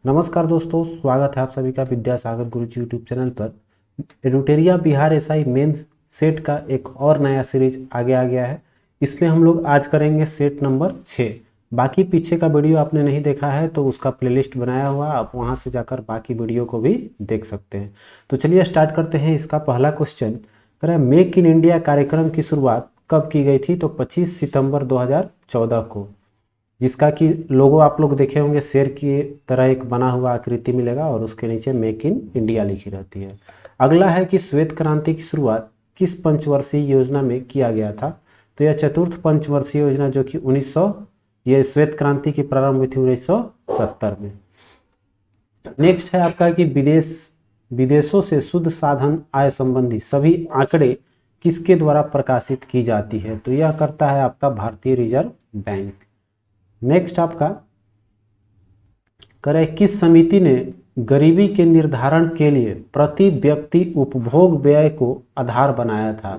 नमस्कार दोस्तों, स्वागत है आप सभी का विद्यासागर गुरुजी यूट्यूब चैनल पर। एडुटेरिया बिहार एसआई मेंस सेट का एक और नया सीरीज आगे आ गया है। इसमें हम लोग आज करेंगे सेट नंबर 6। बाकी पीछे का वीडियो आपने नहीं देखा है तो उसका प्लेलिस्ट बनाया हुआ, आप वहां से जाकर बाकी वीडियो को भी देख सकते हैं। तो चलिए स्टार्ट करते हैं। इसका पहला क्वेश्चन कह रहा है, मेक इन इंडिया कार्यक्रम की शुरुआत कब की गई थी? तो 25 सितंबर 2014 को, जिसका कि लोगो आप लोग देखे होंगे, शेर की तरह एक बना हुआ आकृति मिलेगा और उसके नीचे मेक इन इंडिया लिखी रहती है। अगला है कि श्वेत क्रांति की शुरुआत किस पंचवर्षीय योजना में किया गया था? तो यह चतुर्थ पंचवर्षीय योजना जो कि 1900, ये श्वेत क्रांति की प्रारंभ हुई थी 1970 में। नेक्स्ट है आपका कि विदेशों से शुद्ध साधन आय संबंधी सभी आंकड़े किसके द्वारा प्रकाशित की जाती है? तो यह करता है आपका भारतीय रिजर्व बैंक। नेक्स्ट आपका करे, किस समिति ने गरीबी के निर्धारण के लिए प्रति व्यक्ति उपभोग व्यय को आधार बनाया था?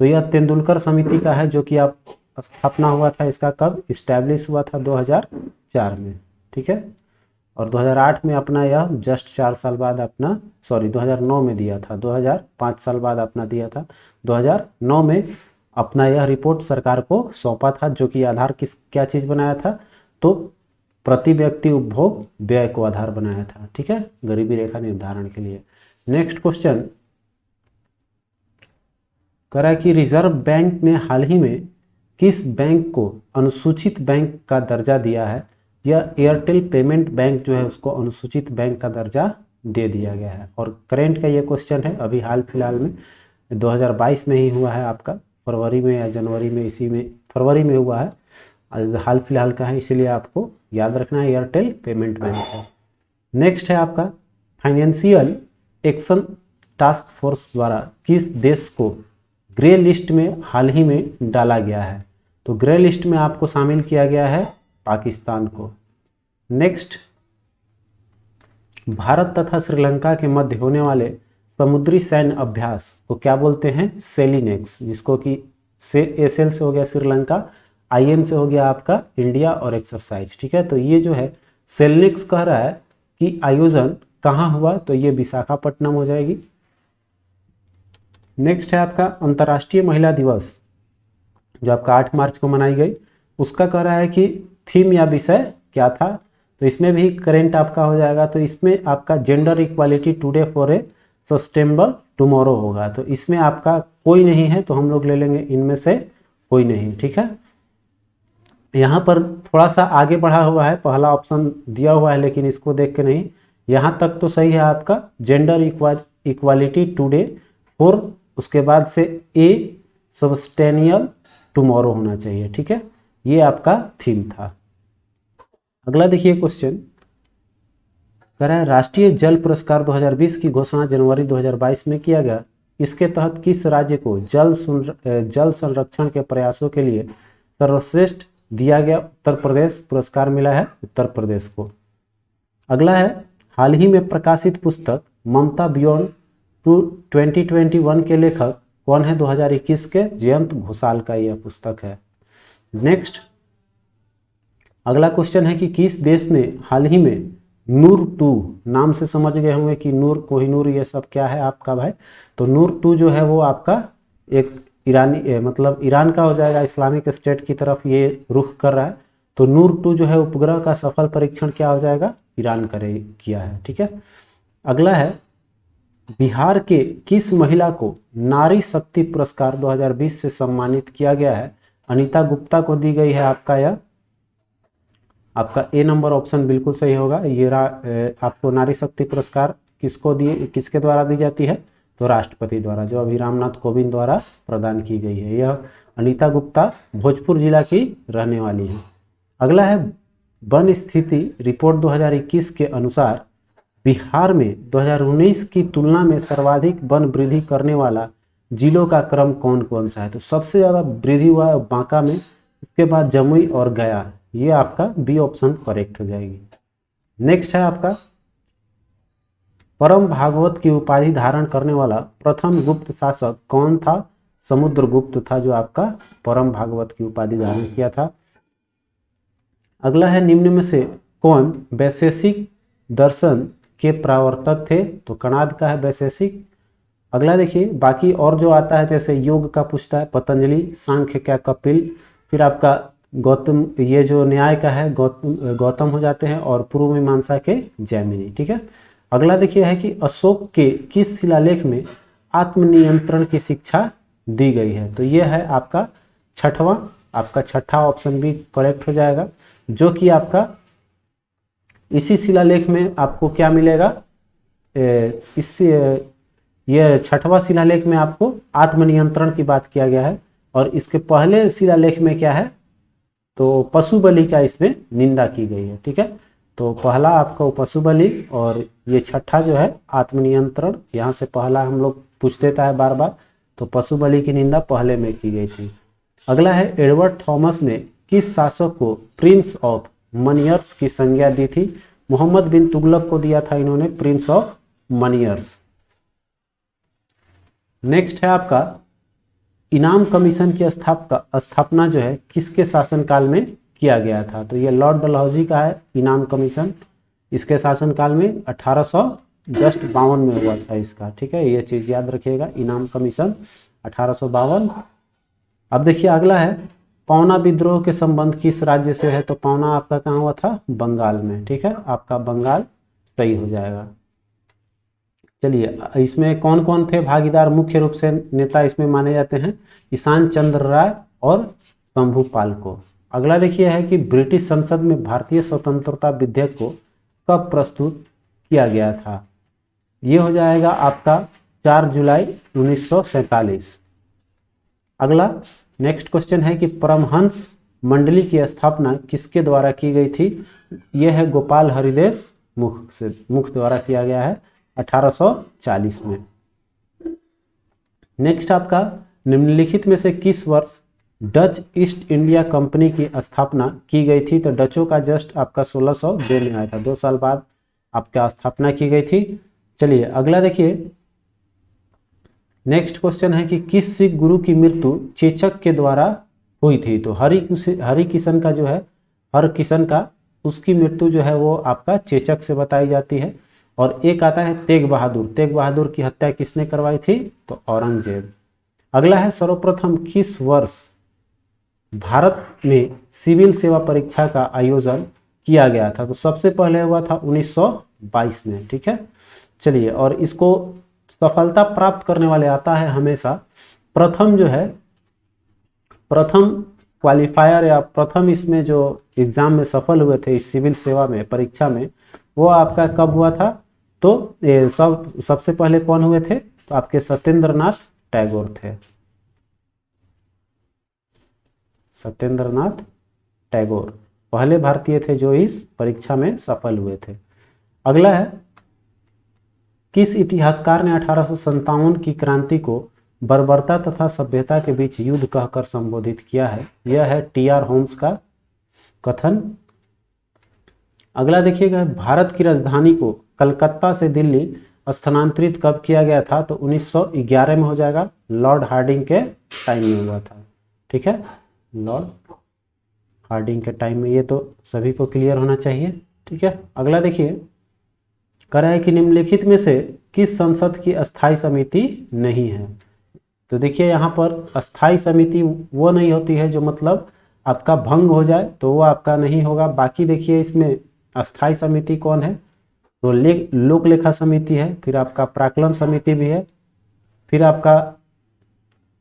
तो यह तेंदुलकर समिति का है, जो कि आप स्थापना हुआ था इसका कब इस्टेब्लिश हुआ था? 2004 में। ठीक है, और 2008 में अपना यह जस्ट 4 साल बाद अपना 2009 में दिया था, 2005 साल बाद अपना दिया था। 2009 में अपना यह रिपोर्ट सरकार को सौंपा था, जो कि आधार क्या चीज़ बनाया था? तो प्रति व्यक्ति उपभोग व्यय को आधार बनाया था। ठीक है, गरीबी रेखा निर्धारण के लिए। नेक्स्ट क्वेश्चन करा कि रिजर्व बैंक ने हाल ही में किस बैंक को अनुसूचित बैंक का दर्जा दिया है? यह एयरटेल पेमेंट बैंक जो है उसको अनुसूचित बैंक का दर्जा दे दिया गया है। और करेंट का ये क्वेश्चन है, अभी हाल फिलहाल में 2022 में ही हुआ है, आपका फरवरी में या जनवरी में, इसी में फरवरी में हुआ है, हाल फिलहाल का है, इसीलिए आपको याद रखना है एयरटेल पेमेंट बैंक है। नेक्स्ट है आपका फाइनेंशियल एक्शन टास्क फोर्स द्वारा किस देश को ग्रे लिस्ट में हाल ही में डाला गया है? तो ग्रे लिस्ट में आपको शामिल किया गया है पाकिस्तान को। नेक्स्ट, भारत तथा श्रीलंका के मध्य होने वाले समुद्री सैन्य अभ्यास को क्या बोलते हैं? सेलिनेक्स, जिसको कि एसएल से हो गया श्रीलंका, आईएन से हो गया आपका इंडिया और एक्सरसाइज। ठीक है, तो ये जो है सेलिनेक्स कह रहा है कि आयोजन कहाँ हुआ? तो ये विशाखापट्टनम हो जाएगी। नेक्स्ट है आपका अंतर्राष्ट्रीय महिला दिवस, जो आपका 8 मार्च को मनाई गई, उसका कह रहा है कि थीम या विषय क्या था? तो इसमें भी करेंट आपका हो जाएगा। तो इसमें आपका gender equality today for a sustainable tomorrow होगा। तो इसमें आपका कोई नहीं है, तो हम लोग ले लेंगे इनमें से कोई नहीं। ठीक है, यहाँ पर थोड़ा सा आगे बढ़ा हुआ है, पहला ऑप्शन दिया हुआ है लेकिन इसको देख के नहीं, यहाँ तक तो सही है आपका जेंडर इक्वालिटी टुडे फॉर, उसके बाद से ए सस्टेनेबल टुमारो होना चाहिए। ठीक है, ये आपका थीम था। अगला देखिए क्वेश्चन कह रहा है, राष्ट्रीय जल पुरस्कार 2020 की घोषणा जनवरी 2022 में किया गया। इसके तहत किस राज्य को जल संरक्षण के प्रयासों के लिए सर्वश्रेष्ठ दिया गया? उत्तर प्रदेश पुरस्कार मिला है उत्तर प्रदेश को। अगला है, हाल ही में प्रकाशित पुस्तक ममता बियॉन्ड 2021 के लेखक कौन है? 2021 के जयंत घोषाल का यह पुस्तक है। नेक्स्ट, अगला क्वेश्चन है कि किस देश ने हाल ही में नूर 2 नाम से समझ गए होंगे कि नूर, कोहिनूर, ये सब क्या है आपका भाई? तो नूर 2 जो है वो आपका एक ईरानी मतलब ईरान का हो जाएगा, इस्लामिक स्टेट की तरफ ये रुख कर रहा है। तो नूर 2 जो है उपग्रह का सफल परीक्षण क्या हो जाएगा? ईरान किया है। ठीक है, अगला है, बिहार के किस महिला को नारी शक्ति पुरस्कार 2020 से सम्मानित किया गया है? अनीता गुप्ता को दी गई है। आपका ए नंबर ऑप्शन बिल्कुल सही होगा। ये आपको नारी शक्ति पुरस्कार किसके द्वारा दी जाती है? तो राष्ट्रपति द्वारा, जो अभी रामनाथ कोविंद द्वारा प्रदान की गई है। यह अनीता गुप्ता भोजपुर जिला की रहने वाली है। अगला है, वन स्थिति रिपोर्ट 2021 के अनुसार बिहार में 2019 की तुलना में सर्वाधिक वन वृद्धि करने वाला जिलों का क्रम कौन कौन सा है? तो सबसे ज़्यादा वृद्धि हुआ है बांका में, उसके बाद जमुई और गया। ये आपका बी ऑप्शन करेक्ट हो जाएगी। नेक्स्ट है आपका, परम भागवत की उपाधि धारण करने वाला प्रथम गुप्त शासक कौन था? समुद्रगुप्त था जो आपका परम भागवत की उपाधि धारण किया था। अगला है, निम्न में से कौन वैशेषिक दर्शन के प्रवर्तक थे, तो कणाद का है वैशेषिक। अगला देखिए, बाकी और जो आता है जैसे योग का पूछता है पतंजलि, सांख्य का कपिल, फिर आपका गौतम, ये जो न्याय का है गौतम हो जाते हैं, और पूर्व मीमांसा के जैमिनी। ठीक है। अगला देखिए है कि अशोक के किस शिलालेख में आत्मनियंत्रण की शिक्षा दी गई है, तो ये है आपका छठवां, आपका छठा ऑप्शन भी करेक्ट हो जाएगा, जो कि आपका इसी शिलालेख में आपको क्या मिलेगा, ये छठवां शिलालेख में आपको आत्मनियंत्रण की बात किया गया है, और इसके पहले शिलालेख में क्या है, तो पशु बलि का इसमें निंदा की गई है। ठीक है, तो पहला आपका पशु बलि, और ये छठा जो है आत्मनियंत्रण, यहाँ से पहला हम लोग पूछ देता है बार बार, तो पशु बलि की निंदा पहले में की गई थी। अगला है, एडवर्ड थॉमस ने किस शासक को प्रिंस ऑफ मनियर्स की संज्ञा दी थी, मोहम्मद बिन तुगलक को दिया था इन्होंने प्रिंस ऑफ मनियर्स। नेक्स्ट है आपका, इनाम कमीशन की स्थापना जो है किसके शासनकाल में किया गया था, तो ये लॉर्ड डलहौजी का है इनाम कमीशन, इसके शासनकाल में 1852 में हुआ था इसका। ठीक है, ये चीज याद रखिएगा, इनाम कमीशन 1852। अब देखिए अगला है, पौना विद्रोह के संबंध किस राज्य से है, तो पौना आपका कहाँ हुआ था, बंगाल में। ठीक है, आपका बंगाल सही हो जाएगा। चलिए, इसमें कौन कौन थे भागीदार, मुख्य रूप से नेता इसमें माने जाते हैं ईशान चंद्र राय और शंभू पाल को। अगला देखिए है कि ब्रिटिश संसद में भारतीय स्वतंत्रता विधेयक को कब प्रस्तुत किया गया था, ये हो जाएगा आपका 4 जुलाई 1947। अगला नेक्स्ट क्वेश्चन है कि परमहंस मंडली की स्थापना किसके द्वारा की गई थी, यह है गोपाल हरिदेश मुख द्वारा किया गया है 1840 में। नेक्स्ट आपका, निम्नलिखित में से किस वर्ष डच ईस्ट इंडिया कंपनी की स्थापना की गई थी, तो डचों का जस्ट आपका 1602 में आया था, 2 साल बाद आपका स्थापना की गई थी। चलिए अगला देखिए, नेक्स्ट क्वेश्चन है कि किस सिख गुरु की मृत्यु चेचक के द्वारा हुई थी, तो हरिकिशन का जो है, हरकिशन का, उसकी मृत्यु जो है वो आपका चेचक से बताई जाती है। और एक आता है तेग बहादुर की हत्या किसने करवाई थी, तो औरंगजेब। अगला है, सर्वप्रथम किस वर्ष भारत में सिविल सेवा परीक्षा का आयोजन किया गया था, तो सबसे पहले हुआ था 1922 में। ठीक है, चलिए, और इसको सफलता प्राप्त करने वाले आता है हमेशा प्रथम जो है, प्रथम क्वालिफायर या प्रथम इसमें जो एग्जाम में सफल हुए थे इस सिविल सेवा में परीक्षा में, वो आपका कब हुआ था, तो सबसे पहले कौन हुए थे, तो आपके सत्येंद्रनाथ टैगोर थे, सत्येंद्रनाथ टैगोर पहले भारतीय थे जो इस परीक्षा में सफल हुए थे। अगला है, किस इतिहासकार ने 1857 की क्रांति को बर्बरता तथा सभ्यता के बीच युद्ध कहकर संबोधित किया है, यह है टी.आर. होम्स का कथन। अगला देखिएगा, भारत की राजधानी को कलकत्ता से दिल्ली स्थानांतरित कब किया गया था, तो 1911 में हो जाएगा, लॉर्ड हार्डिंग के टाइम में हुआ था। ठीक है, लॉर्ड हार्डिंग के टाइम में, ये तो सभी को क्लियर होना चाहिए। ठीक है, अगला देखिए, कह रहा है कि निम्नलिखित में से किस संसद की अस्थाई समिति नहीं है, तो देखिए यहाँ पर अस्थाई समिति वो नहीं होती है जो मतलब आपका भंग हो जाए तो वो आपका नहीं होगा। बाकी देखिए इसमें अस्थाई समिति कौन है, तो लोक लेखा समिति है, फिर आपका प्राक्कलन समिति भी है, फिर आपका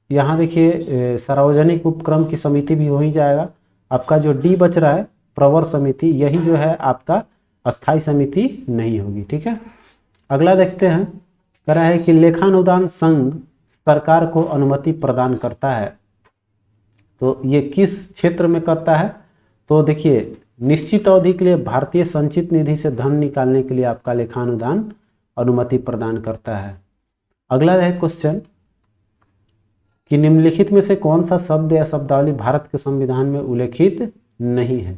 यहाँ देखिए सार्वजनिक उपक्रम की समिति भी हो ही जाएगा। आपका जो डी बच रहा है प्रवर समिति, यही जो है आपका अस्थाई समिति नहीं होगी। ठीक है, अगला देखते हैं, कह रहा है कि लेखानुदान संघ सरकार को अनुमति प्रदान करता है, तो ये किस क्षेत्र में करता है, तो देखिए निश्चित अवधि के लिए भारतीय संचित निधि से धन निकालने के लिए आपका लेखानुदान अनुमति प्रदान करता है। अगला है क्वेश्चन कि निम्नलिखित में से कौन सा शब्द या शब्दावली भारत के संविधान में उल्लेखित नहीं है,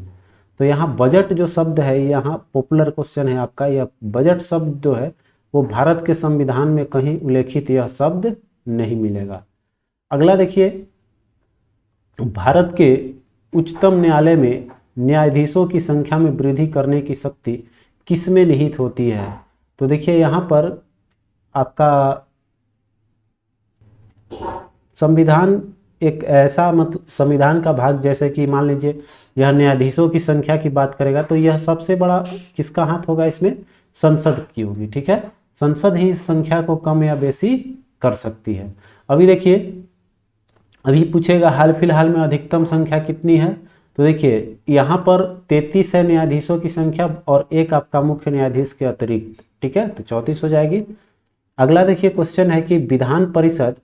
तो यहाँ बजट जो शब्द है, यहाँ पॉपुलर क्वेश्चन है आपका, यह बजट शब्द जो है वो भारत के संविधान में कहीं उल्लेखित यह शब्द नहीं मिलेगा। अगला देखिए, भारत के उच्चतम न्यायालय में न्यायाधीशों की संख्या में वृद्धि करने की शक्ति किस में निहित होती है? तो देखिए यहाँ पर आपका संविधान एक ऐसा मतलब संविधान का भाग, जैसे कि मान लीजिए यह न्यायाधीशों की संख्या की बात करेगा तो यह सबसे बड़ा किसका हाथ होगा इसमें? संसद की होगी, ठीक है। संसद ही इस संख्या को कम या बेशी कर सकती है। अभी देखिए, अभी पूछेगा हाल फिलहाल में अधिकतम संख्या कितनी है? तो देखिए यहाँ पर 33 है न्यायाधीशों की संख्या और एक आपका मुख्य न्यायाधीश के अतिरिक्त, ठीक है, तो 34 हो जाएगी। अगला देखिए क्वेश्चन है कि विधान परिषद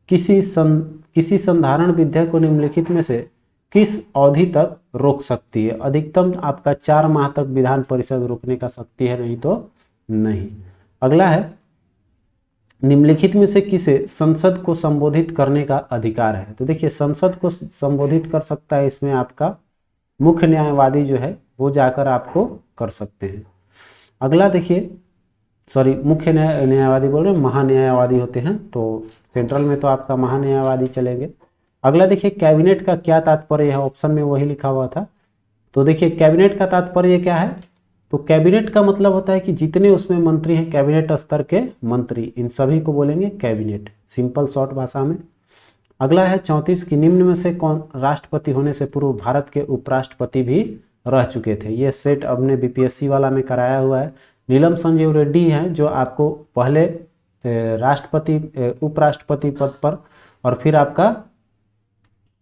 किसी संधारण विधेयक को निम्नलिखित में से किस अवधि तक रोक सकती है? अधिकतम आपका 4 माह तक विधान परिषद रोकने का शक्ति है, नहीं तो नहीं। अगला है निम्नलिखित में से किसे संसद को संबोधित करने का अधिकार है? तो देखिए संसद को संबोधित कर सकता है इसमें आपका मुख्य न्यायवादी जो है वो जाकर आपको कर सकते हैं। अगला देखिए, सॉरी मुख्य न्यायवादी बोल रहे हैं, महान्यायवादी होते हैं, तो सेंट्रल में तो आपका महान्यायवादी चलेंगे। अगला देखिए कैबिनेट का क्या तात्पर्य है? ऑप्शन में वही लिखा हुआ था। तो देखिए कैबिनेट का तात्पर्य क्या है? तो कैबिनेट का मतलब होता है कि जितने उसमें मंत्री हैं, कैबिनेट स्तर के मंत्री, इन सभी को बोलेंगे कैबिनेट, सिंपल शॉर्ट भाषा में। अगला है 34 की निम्न में से कौन राष्ट्रपति होने से पूर्व भारत के उपराष्ट्रपति भी रह चुके थे? ये सेट अपने बीपीएससी वाला में कराया हुआ है। नीलम संजीव रेड्डी हैं जो आपको पहले राष्ट्रपति उपराष्ट्रपति पद पर और फिर आपका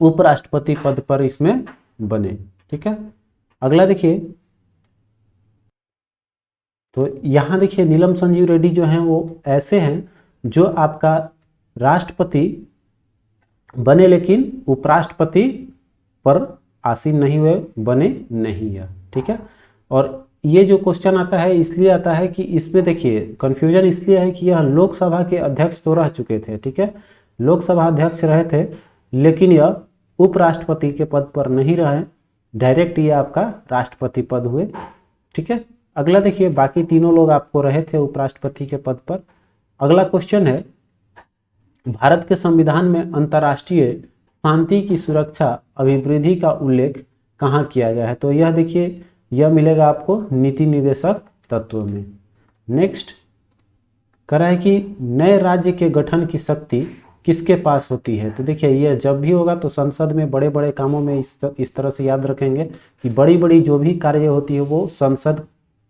उपराष्ट्रपति पद पर इसमें बने, ठीक है। अगला देखिए, तो यहाँ देखिए नीलम संजीव रेड्डी जो हैं वो ऐसे हैं जो आपका राष्ट्रपति बने लेकिन उपराष्ट्रपति पर आसीन नहीं हुए, बने नहीं है, ठीक है। और ये जो क्वेश्चन आता है इसलिए आता है कि इसमें देखिए कंफ्यूजन इसलिए है कि यह लोकसभा के अध्यक्ष तो रह चुके थे, ठीक है, लोकसभा अध्यक्ष रहे थे, लेकिन यह उपराष्ट्रपति के पद पर नहीं रहे, डायरेक्ट ये आपका राष्ट्रपति पद हुए, ठीक है। अगला देखिए बाकी तीनों लोग आपको रहे थे उपराष्ट्रपति के पद पर। अगला क्वेश्चन है भारत के संविधान में अंतर्राष्ट्रीय शांति की सुरक्षा अभिवृद्धि का उल्लेख कहाँ किया गया है? तो यह देखिए यह मिलेगा आपको नीति निर्देशक तत्व में। नेक्स्ट कह रहा है कि नए राज्य के गठन की शक्ति किसके पास होती है? तो देखिए यह जब भी होगा तो संसद में बड़े बड़े कामों में इस तरह से याद रखेंगे कि बड़ी बड़ी जो भी कार्य होती है वो संसद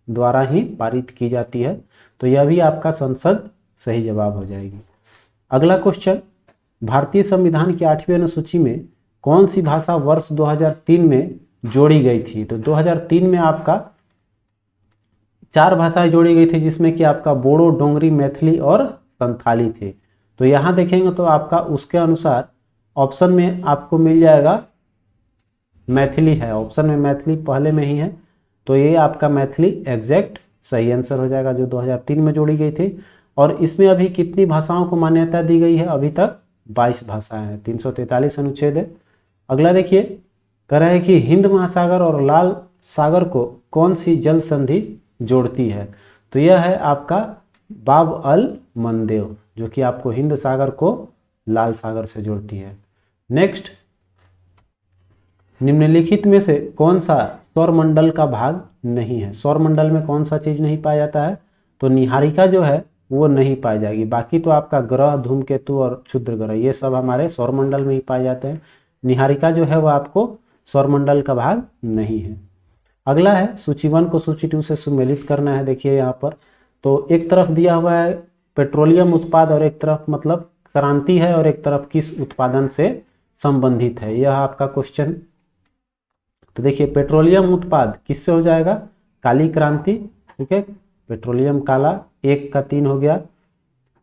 द्वारा ही पारित की जाती है, तो यह भी आपका संसद सही जवाब हो जाएगी। अगला क्वेश्चन, भारतीय संविधान की 8वीं अनुसूची में कौन सी भाषा वर्ष 2003 में जोड़ी गई थी? तो 2003 में आपका 4 भाषाएं जोड़ी गई थी जिसमें कि आपका बोडो, डोंगरी, मैथिली और संथाली थे। तो यहाँ देखेंगे तो आपका उसके अनुसार ऑप्शन में आपको मिल जाएगा मैथिली है, ऑप्शन में मैथिली पहले में ही है, तो ये आपका मैथिली एग्जैक्ट सही आंसर हो जाएगा जो 2003 में जोड़ी गई थी। और इसमें अभी कितनी भाषाओं को मान्यता दी गई है? अभी तक 22 भाषाएं हैं, 343 अनुच्छेद है। अगला देखिए कह रहा है कि हिंद महासागर और लाल सागर को कौन सी जल संधि जोड़ती है? तो यह है आपका बाब अल मंदेव, जो कि आपको हिंद सागर को लाल सागर से जोड़ती है। नेक्स्ट, निम्नलिखित में से कौन सा सौरमंडल का भाग नहीं है? सौरमंडल में कौन सा चीज नहीं पाया जाता है? तो निहारिका जो है वो नहीं पाई जाएगी, बाकी तो आपका ग्रह, धूमकेतु और क्षुद्र ग्रह ये सब हमारे सौरमंडल में ही पाए जाते हैं। निहारिका जो है वो आपको सौरमंडल का भाग नहीं है। अगला है सूची 1 को सूची 2 से सुमेलित करना है। देखिए यहाँ पर तो एक तरफ दिया हुआ है पेट्रोलियम उत्पाद और एक तरफ मतलब क्रांति है और एक तरफ किस उत्पादन से संबंधित है, यह आपका क्वेश्चन। तो देखिए पेट्रोलियम उत्पाद किससे हो जाएगा? काली क्रांति, ठीक है, पेट्रोलियम काला, 1 का 3 हो गया।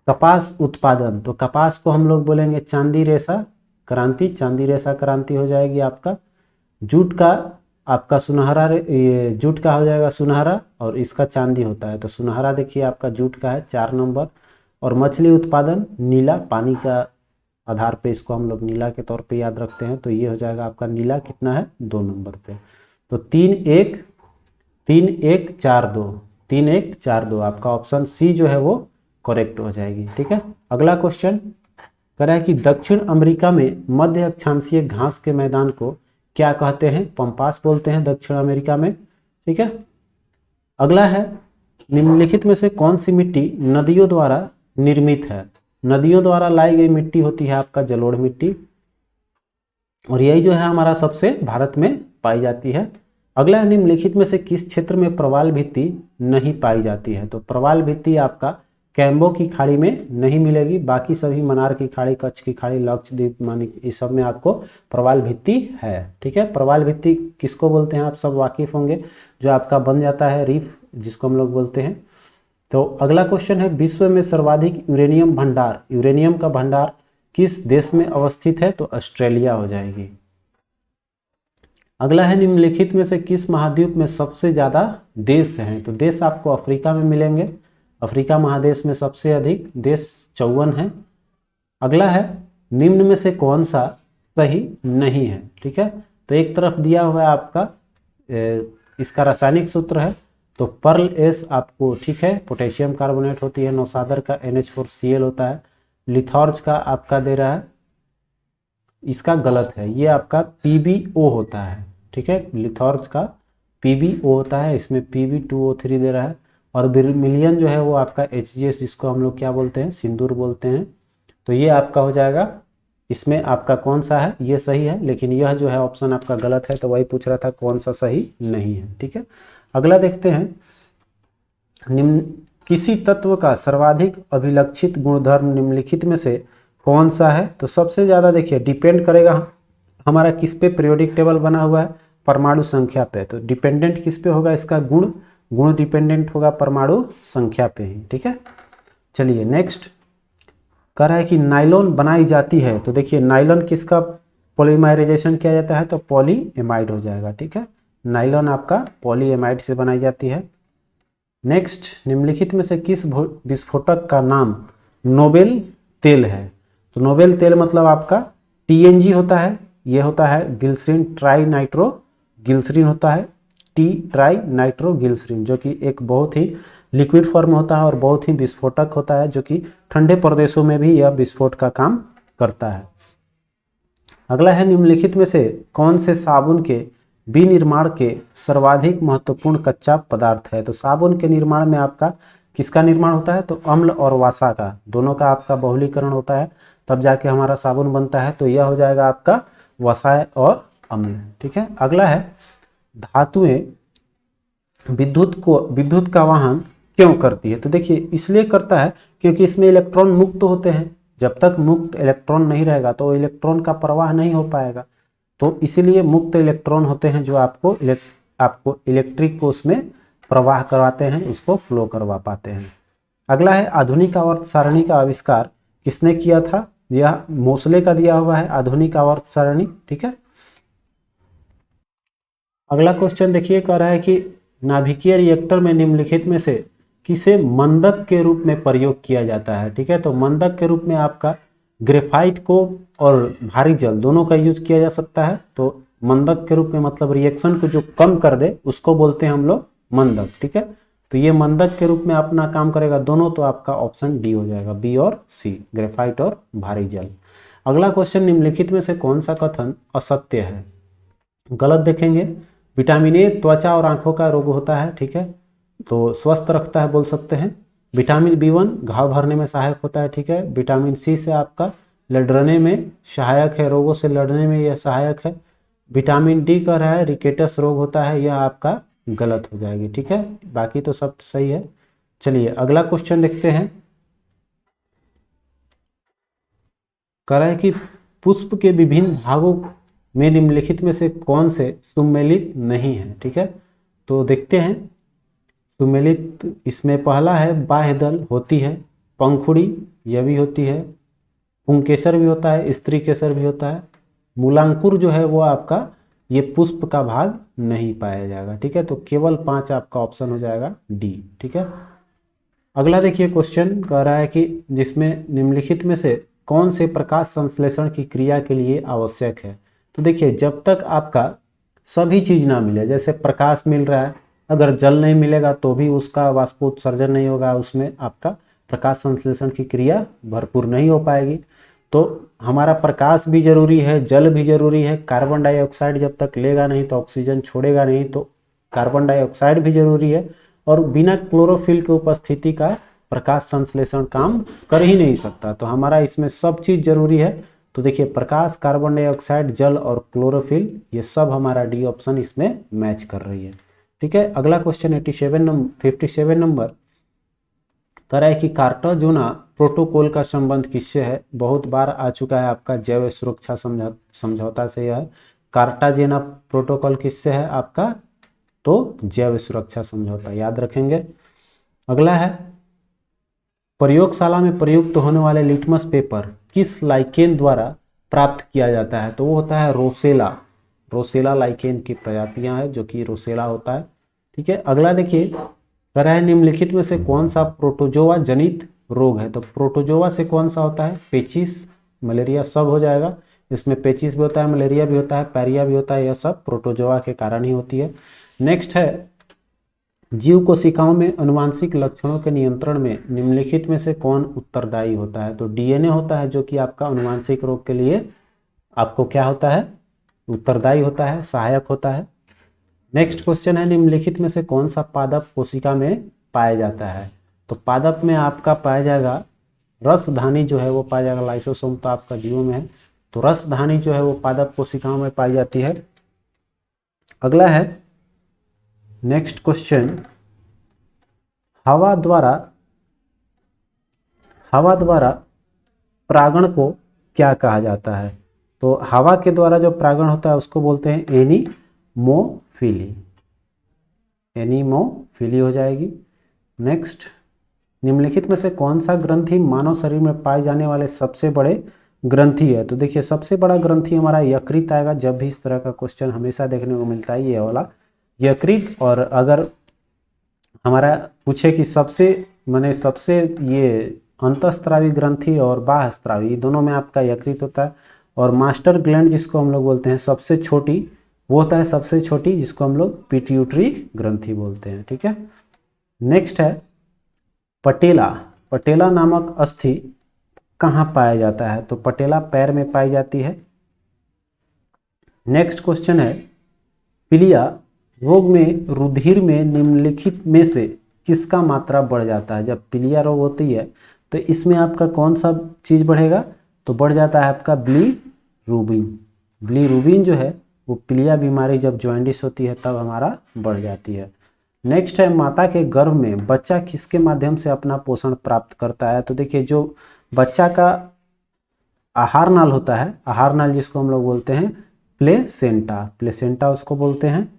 कपास उत्पादन, तो कपास को हम लोग बोलेंगे चांदी रेशा क्रांति, चांदी रेशा क्रांति हो जाएगी आपका। जूट का आपका सुनहरा, ये जूट का हो जाएगा सुनहरा और इसका चांदी होता है, तो सुनहरा देखिए आपका जूट का है 4 नंबर। और मछली उत्पादन नीला, पानी का आधार पे इसको हम लोग नीला के तौर पे याद रखते हैं, तो ये हो जाएगा आपका नीला, कितना है 2 नंबर पे। तो 3-1-4-2 आपका ऑप्शन सी जो है वो करेक्ट हो जाएगी, ठीक है। अगला क्वेश्चन कह रहा है कि दक्षिण अमेरिका में मध्य अक्षांशीय घास के मैदान को क्या कहते हैं? पंपास बोलते हैं दक्षिण अमेरिका में, ठीक है। अगला है निम्नलिखित में से कौन सी मिट्टी नदियों द्वारा निर्मित है। नदियों द्वारा लाई गई मिट्टी होती है आपका जलोढ़ मिट्टी, और यही जो है हमारा सबसे भारत में पाई जाती है। अगला है निम्नलिखित में से किस क्षेत्र में प्रवाल भित्ति नहीं पाई जाती है। तो प्रवाल भित्ति आपका कैम्बो की खाड़ी में नहीं मिलेगी, बाकी सभी मनार की खाड़ी, कच्छ की खाड़ी, लक्षद्वीप, मानिक, इस सब में आपको प्रवाल भित्ति है। ठीक है, प्रवाल भित्ति किसको बोलते हैं आप सब वाकिफ होंगे, जो आपका बन जाता है रीफ, जिसको हम लोग बोलते हैं। तो अगला क्वेश्चन है विश्व में सर्वाधिक यूरेनियम भंडार, यूरेनियम का भंडार किस देश में अवस्थित है। तो ऑस्ट्रेलिया हो जाएगी। अगला है निम्नलिखित में से किस महाद्वीप में सबसे ज़्यादा देश हैं। तो देश आपको अफ्रीका में मिलेंगे, अफ्रीका महादेश में सबसे अधिक देश 54 है। अगला है निम्न में से कौन सा सही नहीं है। ठीक है, तो एक तरफ दिया हुआ है आपका इसका रासायनिक सूत्र है, तो पर्ल एस आपको ठीक है पोटेशियम कार्बोनेट होती है, नौसादर का NH4Cl होता है, लिथॉर्ज का आपका दे रहा है, इसका गलत है, ये आपका PbO होता है। ठीक है, लिथॉर्ज का PbO होता है, इसमें Pb2O3 दे रहा है, और बिरमिलियन जो है वो आपका HGS, जिसको हम लोग क्या बोलते हैं, सिंदूर बोलते हैं। तो ये आपका हो जाएगा, इसमें आपका कौन सा है, ये सही है, लेकिन यह जो है ऑप्शन आपका गलत है, तो वही पूछ रहा था कौन सा सही नहीं है। ठीक है, अगला देखते हैं निम्न किसी तत्व का सर्वाधिक अभिलक्षित गुणधर्म निम्नलिखित में से कौन सा है। तो सबसे ज़्यादा देखिए डिपेंड करेगा हमारा किस पे पीरियोडिक टेबल बना हुआ है, परमाणु संख्या पे। तो डिपेंडेंट किस पे होगा, इसका गुण डिपेंडेंट होगा परमाणु संख्या पे ही। ठीक है, चलिए नेक्स्ट कह रहा है कि नाइलॉन बनाई जाती है। तो देखिए नाइलॉन किसका पॉलीमराइजेशन किया जाता है, तो पॉलीएमाइड हो जाएगा। ठीक है, नाइलॉन आपका पॉलीएमाइड से बनाई जाती है। नेक्स्ट निम्नलिखित में से किस विस्फोटक का नाम नोबेल तेल है। तो नोबेल तेल मतलब आपका TNG होता है, ये होता है ग्लिसरीन ट्राई नाइट्रो ग्लिसरीन होता है, ट्राई नाइट्रो ग्लिसरीन, जो कि एक बहुत ही लिक्विड फॉर्म होता है और बहुत ही विस्फोटक होता है, जो कि ठंडे प्रदेशों में भी यह विस्फोट का काम करता है। अगला है निम्नलिखित में से कौन से साबुन के विनिर्माण के सर्वाधिक महत्वपूर्ण कच्चा पदार्थ है। तो साबुन के निर्माण में आपका किसका निर्माण होता है, तो अम्ल और वसा का, दोनों का आपका बहुलीकरण होता है, तब जाके हमारा साबुन बनता है। तो यह हो जाएगा आपका वसा और अम्ल। ठीक है, अगला है धातुएं विद्युत का वहन क्यों करती है। तो देखिए इसलिए करता है क्योंकि इसमें इलेक्ट्रॉन मुक्त होते हैं, जब तक मुक्त इलेक्ट्रॉन नहीं रहेगा तो इलेक्ट्रॉन का प्रवाह नहीं हो पाएगा, तो इसीलिए मुक्त इलेक्ट्रॉन होते हैं जो आपको इलेक्ट्रिक को उसमें प्रवाह करवाते हैं, उसको फ्लो करवा पाते हैं। अगला है आधुनिक आवर्त सारणी का आविष्कार किसने किया था। यह मोसले का दिया हुआ है आधुनिक आवर्त सारणी। ठीक है, अगला क्वेश्चन देखिए कह रहा है कि नाभिकीय रिएक्टर में निम्नलिखित में से किसे मंदक के रूप में प्रयोग किया जाता है। ठीक है, तो मंदक के रूप में आपका ग्रेफाइट को और भारी जल दोनों का यूज किया जा सकता है। तो मंदक के रूप में मतलब रिएक्शन को जो कम कर दे उसको बोलते हैं हम लोग मंदक। ठीक है, तो ये मंदक के रूप में अपना काम करेगा दोनों, तो आपका ऑप्शन डी हो जाएगा, बी और सी, ग्रेफाइट और भारी जल। अगला क्वेश्चन निम्नलिखित में से कौन सा कथन असत्य है। गलत देखेंगे, विटामिन ए त्वचा और आंखों का रोग होता है। ठीक है, तो स्वस्थ रखता है बोल सकते हैं। विटामिन B1 घाव भरने में सहायक होता है। ठीक है, विटामिन C से आपका लड़ने में सहायक है, रोगों से लड़ने में यह सहायक है। विटामिन D कह रहा है रिकेटस रोग होता है, यह आपका गलत हो जाएगी। ठीक है, बाकी तो सब सही है। चलिए अगला क्वेश्चन देखते हैं। कह रहा है कि पुष्प के विभिन्न भागों में निम्नलिखित में से कौन से सुमेलित नहीं है। ठीक है, तो देखते हैं सुमेलित, इसमें पहला है बाह्य दल होती है, पंखुड़ी यह भी होती है, पुंकेसर भी होता है, स्त्री केसर भी होता है, मूलांकुर जो है वो आपका ये पुष्प का भाग नहीं पाया जाएगा। ठीक है, तो केवल 5 आपका ऑप्शन हो जाएगा डी। ठीक है, अगला देखिए क्वेश्चन कह रहा है कि जिसमें निम्नलिखित में से कौन से प्रकाश संश्लेषण की क्रिया के लिए आवश्यक है। तो देखिए जब तक आपका सभी चीज ना मिले, जैसे प्रकाश मिल रहा है, अगर जल नहीं मिलेगा तो भी उसका वाष्पोत्सर्जन नहीं होगा, उसमें आपका प्रकाश संश्लेषण की क्रिया भरपूर नहीं हो पाएगी। तो हमारा प्रकाश भी जरूरी है, जल भी जरूरी है, कार्बन डाइऑक्साइड जब तक लेगा नहीं तो ऑक्सीजन छोड़ेगा नहीं, तो कार्बन डाइऑक्साइड भी जरूरी है और बिना क्लोरोफिल के उपस्थिति का प्रकाश संश्लेषण काम कर ही नहीं सकता। तो हमारा इसमें सब चीज़ जरूरी है। तो देखिए प्रकाश, कार्बन डाइऑक्साइड, जल और क्लोरोफिल, ये सब हमारा डी ऑप्शन इसमें मैच कर रही है। ठीक है, अगला क्वेश्चन 57 नंबर कह रहा है कि कार्टाजोना प्रोटोकॉल का संबंध किससे है। बहुत बार आ चुका है आपका जैव सुरक्षा समझौता से। यह कार्टाजेना प्रोटोकॉल किससे है आपका, तो जैव सुरक्षा समझौता, याद रखेंगे। अगला है प्रयोगशाला में प्रयुक्त होने वाले लिटमस पेपर किस लाइकेन द्वारा प्राप्त किया जाता है। तो वो होता है रोसेला लाइकेन की प्रजातियां है जो कि रोसेला होता है। ठीक है, अगला देखिए कह रहा है निम्नलिखित में से कौन सा प्रोटोजोआ जनित रोग है। तो प्रोटोजोआ से कौन सा होता है, पेचिस, मलेरिया, सब हो जाएगा। इसमें पेचिस भी होता है, मलेरिया भी होता है, पैरिया भी होता है, यह सब प्रोटोजोआ के कारण ही होती है। नेक्स्ट है जीव कोशिकाओं में अनुवांशिक लक्षणों के नियंत्रण में निम्नलिखित में से कौन उत्तरदायी होता है। तो डीएनए होता है जो कि आपका अनुवांशिक रोग के लिए आपको क्या होता है, उत्तरदायी होता है, सहायक होता है। नेक्स्ट क्वेश्चन है निम्नलिखित में से कौन सा पादप कोशिका में पाया जाता है। तो पादप में आपका पाया जाएगा रसधानी जो है वो पाया जाएगा। लाइसोसोम तो आपका जीवों में है, तो रसधानी जो है वो पादप कोशिकाओं में पाई जाती है। अगला है नेक्स्ट क्वेश्चन, हवा द्वारा परागण को क्या कहा जाता है। तो हवा के द्वारा जो परागण होता है उसको बोलते हैं एनीमोफिली हो जाएगी। नेक्स्ट, निम्नलिखित में से कौन सा ग्रंथि मानव शरीर में पाए जाने वाले सबसे बड़े ग्रंथि है। तो देखिए सबसे बड़ा ग्रंथि हमारा यकृत आएगा। जब भी इस तरह का क्वेश्चन हमेशा देखने को मिलता है ये वाला यकृत। और अगर हमारा पूछे कि सबसे ये अंतःस्रावी ग्रंथि और बाह्यस्रावी दोनों में आपका यकृत होता है। और मास्टर ग्लैंड जिसको हम लोग बोलते हैं सबसे छोटी, वो होता है सबसे छोटी, जिसको हम लोग पिट्यूटरी ग्रंथि बोलते हैं। ठीक है, नेक्स्ट है पटेला नामक अस्थि कहाँ पाया जाता है। तो पटेला पैर में पाई जाती है। नेक्स्ट क्वेश्चन है पीलिया रोग में रुधिर में निम्नलिखित में से किसका मात्रा बढ़ जाता है। जब पीलिया रोग होती है तो इसमें आपका कौन सा चीज़ बढ़ेगा, तो बढ़ जाता है आपका बिलीरुबिन जो है वो पीलिया बीमारी जब जॉइंडिस होती है तब हमारा बढ़ जाती है। नेक्स्ट है माता के गर्भ में बच्चा किसके माध्यम से अपना पोषण प्राप्त करता है। तो देखिए जो बच्चा का आहार नाल होता है, आहार नाल जिसको हम लोग बोलते हैं प्लेसेंटा उसको बोलते हैं।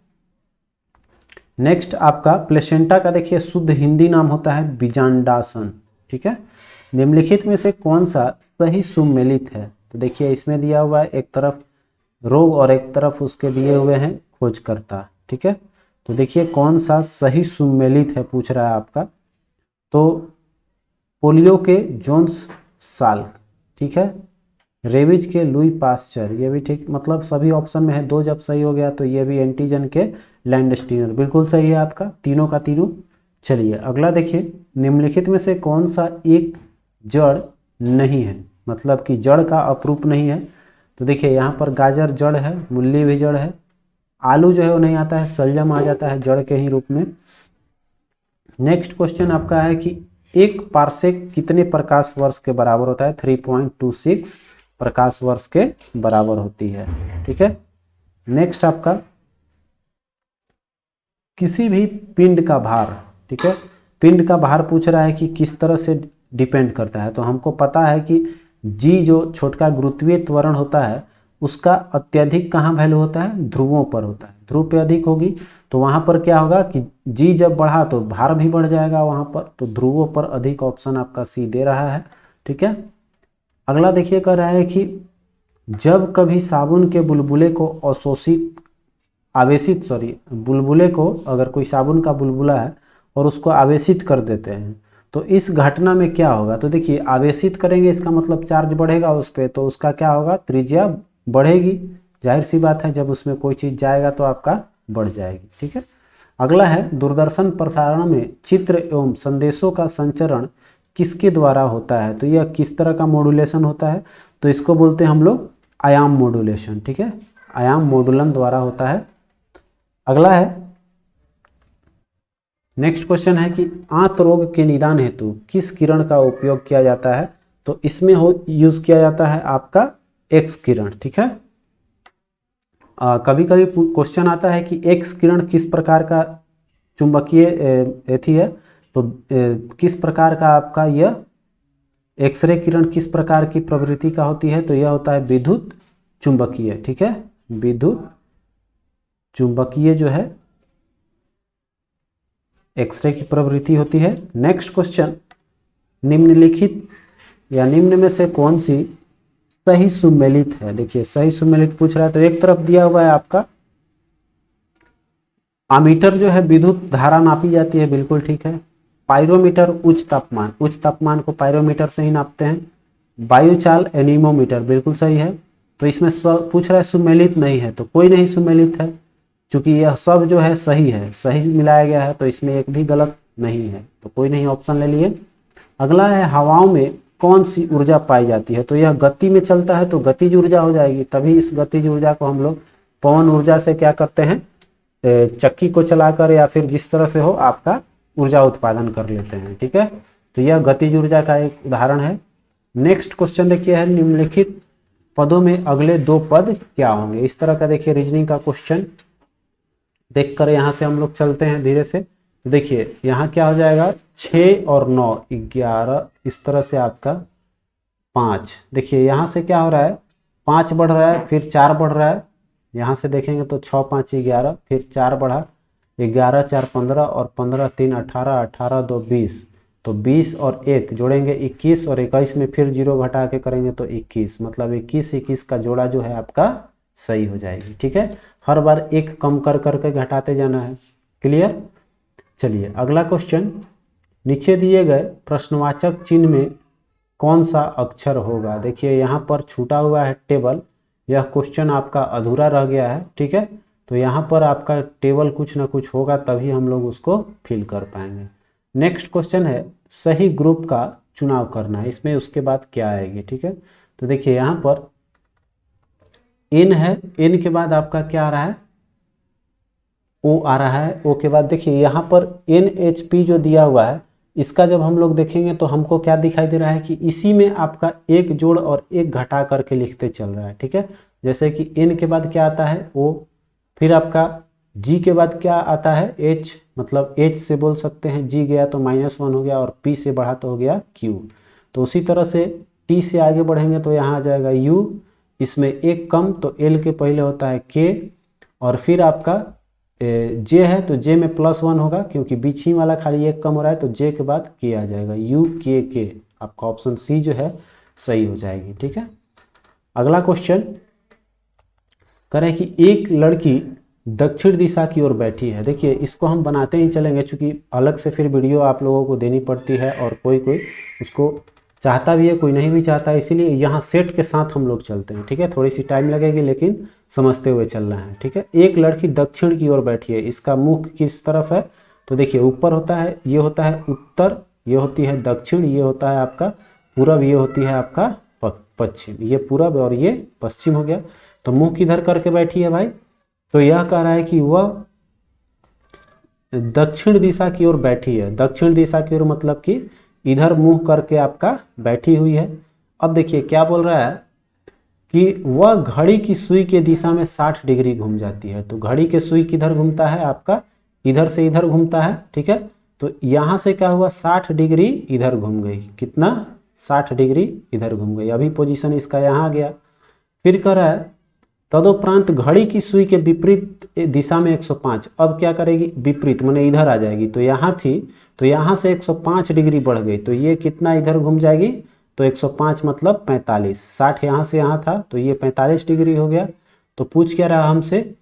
नेक्स्ट आपका प्लेसेंटा का देखिए शुद्ध हिंदी नाम होता है बीजांडासन। ठीक है, निम्नलिखित में से कौन सा सही सुमेलित है। तो देखिए इसमें दिया हुआ है एक तरफ रोग और एक तरफ उसके दिए हुए हैं खोजकर्ता। ठीक है, तो देखिए कौन सा सही सुमेलित है पूछ रहा है आपका। तो पोलियो के जोन्स साल, ठीक है, रेबीज के लुई पास्चर, ये भी ठीक, मतलब सभी ऑप्शन में है। दो जब सही हो गया तो ये भी एंटीजन के लैंडस्टीनर बिल्कुल सही है आपका, तीनों का तीनों। चलिए अगला देखिए निम्नलिखित में से कौन सा एक जड़ नहीं है, मतलब कि जड़ का अपरूप नहीं है। तो देखिए यहाँ पर गाजर जड़ है, मूली भी जड़ है, आलू जो है वो नहीं आता है, शलजम आ जाता है जड़ के ही रूप में। नेक्स्ट क्वेश्चन आपका है कि एक पारसेक कितने प्रकाश वर्ष के बराबर होता है। 3.26 प्रकाश वर्ष के बराबर होती है। ठीक है, नेक्स्ट आपका किसी भी पिंड का भार, ठीक है, पिंड का भार पूछ रहा है कि किस तरह से डिपेंड करता है। तो हमको पता है कि जी जो छोटका गुरुत्वीय त्वरण होता है उसका अत्यधिक कहाँ वैल्यू होता है, ध्रुवों पर होता है। ध्रुव पे अधिक होगी तो वहाँ पर क्या होगा कि जी जब बढ़ा तो भार भी बढ़ जाएगा वहाँ पर, तो ध्रुवों पर अधिक ऑप्शन आपका सी दे रहा है। ठीक है, अगला देखिए कह रहा है कि जब कभी साबुन के बुलबुले को बुलबुले को अगर कोई साबुन का बुलबुला है और उसको आवेशित कर देते हैं तो इस घटना में क्या होगा। तो देखिए आवेशित करेंगे इसका मतलब चार्ज बढ़ेगा उस पर, तो उसका क्या होगा, त्रिज्या बढ़ेगी। जाहिर सी बात है जब उसमें कोई चीज़ जाएगा तो आपका बढ़ जाएगी। ठीक है, अगला है दूरदर्शन प्रसारण में चित्र एवं संदेशों का संचरण किसके द्वारा होता है। तो यह किस तरह का मॉड्यूलेशन होता है, तो इसको बोलते हैं हम लोग आयाम मॉड्यूलेशन। ठीक है, आयाम मॉड्यूलन द्वारा होता है। अगला है नेक्स्ट क्वेश्चन है कि आंत रोग के निदान हेतु किस किरण का उपयोग किया जाता है? तो इसमें यूज किया जाता है आपका एक्स किरण, ठीक है। कभी कभी क्वेश्चन आता है कि एक्स किरण किस प्रकार का चुंबकीय एथी है, तो किस प्रकार का आपका यह एक्सरे किरण किस प्रकार की प्रवृत्ति का होती है? तो यह होता है विद्युत चुंबकीय, ठीक है, विद्युत चुंबकीय जो है एक्सरे की प्रवृत्ति होती है। नेक्स्ट क्वेश्चन, निम्नलिखित या निम्न में से कौन सी सही सुमेलित है? देखिए सही सुमेलित पूछ रहा है, तो एक तरफ दिया हुआ है आपका आमीटर जो है विद्युत धारा नापी जाती है, बिल्कुल ठीक है। पायरोमीटर उच्च तापमान को पायरोमीटर से ही नापते हैं। वायुचाल एनीमोमीटर, बिल्कुल सही है। तो इसमें पूछ रहा है सुमेलित नहीं है, तो कोई नहीं सुमेलित है, क्योंकि यह सब जो है सही है, सही मिलाया गया है, तो इसमें एक भी गलत नहीं है, तो कोई नहीं ऑप्शन ले लिए। अगला है हवाओं में कौन सी ऊर्जा पाई जाती है? तो यह गति में चलता है तो गतिज ऊर्जा हो जाएगी, तभी इस गतिज ऊर्जा को हम लोग पवन ऊर्जा से क्या करते हैं, चक्की को चलाकर या फिर जिस तरह से हो आपका ऊर्जा उत्पादन कर लेते हैं, ठीक है। तो यह गतिज ऊर्जा का एक उदाहरण है। नेक्स्ट क्वेश्चन देखिए है, निम्नलिखित पदों में अगले दो पद क्या होंगे? इस तरह का देखिए रीजनिंग का क्वेश्चन देखकर यहाँ से हम लोग चलते हैं धीरे से। देखिए यहाँ क्या हो जाएगा, 6 और 9 11, इस तरह से आपका 5। देखिए यहाँ से क्या हो रहा है, 5 बढ़ रहा है, फिर 4 बढ़ रहा है। यहाँ से देखेंगे तो 6 5 11, फिर 4 बढ़ा, 11 4 15 और 15 3 18, 18 2 20, तो 20 और 1 जोड़ेंगे 21, और 21 में फिर 0 घटा के करेंगे तो 21, मतलब 21 का जोड़ा जो है आपका सही हो जाएगी, ठीक है। हर बार एक कम कर करके घटाते जाना है, क्लियर। चलिए अगला क्वेश्चन, नीचे दिए गए प्रश्नवाचक चिन्ह में कौन सा अक्षर होगा? देखिए यहाँ पर छूटा हुआ है टेबल, यह क्वेश्चन आपका अधूरा रह गया है, ठीक है। तो यहाँ पर आपका टेबल कुछ ना कुछ होगा, तभी हम लोग उसको फिल कर पाएंगे। नेक्स्ट क्वेश्चन है सही ग्रुप का चुनाव करना है, इसमें उसके बाद क्या आएगी, ठीक है। तो देखिए यहाँ पर N है, N के बाद आपका क्या आ रहा है, O आ रहा है। O के बाद देखिए यहाँ पर NHP जो दिया हुआ है, इसका जब हम लोग देखेंगे तो हमको क्या दिखाई दे रहा है कि इसी में आपका एक जोड़ और एक घटा करके लिखते चल रहा है, ठीक है। जैसे कि N के बाद क्या आता है O, फिर आपका G के बाद क्या आता है H, मतलब H से बोल सकते हैं G गया तो -1 हो गया, और P से बढ़ा तो हो गया Q। तो उसी तरह से T से आगे बढ़ेंगे तो यहाँ आ जाएगा U, इसमें एक कम तो L के पहले होता है K, और फिर आपका J है तो J में +1 होगा, क्योंकि बीच ही वाला खाली एक कम हो रहा है, तो J के बाद K आ जाएगा, UK, आपका ऑप्शन C जो है सही हो जाएगी, ठीक है। अगला क्वेश्चन करें कि एक लड़की दक्षिण दिशा की ओर बैठी है। देखिए इसको हम बनाते ही चलेंगे, चूँकि अलग से फिर वीडियो आप लोगों को देनी पड़ती है, और कोई उसको चाहता भी है, कोई नहीं भी चाहता है, इसीलिए यहाँ सेट के साथ हम लोग चलते हैं, ठीक है। थोड़ी सी टाइम लगेगी लेकिन समझते हुए चलना है, ठीक है। एक लड़की दक्षिण की ओर बैठी है, इसका मुख किस तरफ है? तो देखिए ऊपर होता है, ये होता है उत्तर, ये होती है दक्षिण, ये होता है आपका पूरब, ये होती है आपका पश्चिम, ये पूरब और ये पश्चिम हो गया। तो मुँह किधर करके बैठी है भाई? तो यह कह रहा है कि वह दक्षिण दिशा की ओर बैठी है। दक्षिण दिशा की ओर मतलब कि इधर मुंह करके आपका बैठी हुई है। अब देखिए क्या बोल रहा है कि वह घड़ी की सुई के दिशा में 60 डिग्री घूम जाती है। तो घड़ी के सुई किधर घूमता है आपका? इधर से इधर घूमता है, ठीक है। तो यहाँ से क्या हुआ, 60 डिग्री इधर घूम गई, कितना 60 डिग्री इधर घूम गई। अभी पोजीशन इसका यहाँ आ गया। फिर कह रहा है तदोपरांत घड़ी की सुई के विपरीत दिशा में 105। अब क्या करेगी, विपरीत माने इधर आ जाएगी। तो यहाँ थी, तो यहाँ से 105 डिग्री बढ़ गई, तो ये कितना इधर घूम जाएगी, तो 105 मतलब 45। 60 यहाँ से यहाँ था तो ये 45 डिग्री हो गया। तो पूछ क्या रहा हमसे,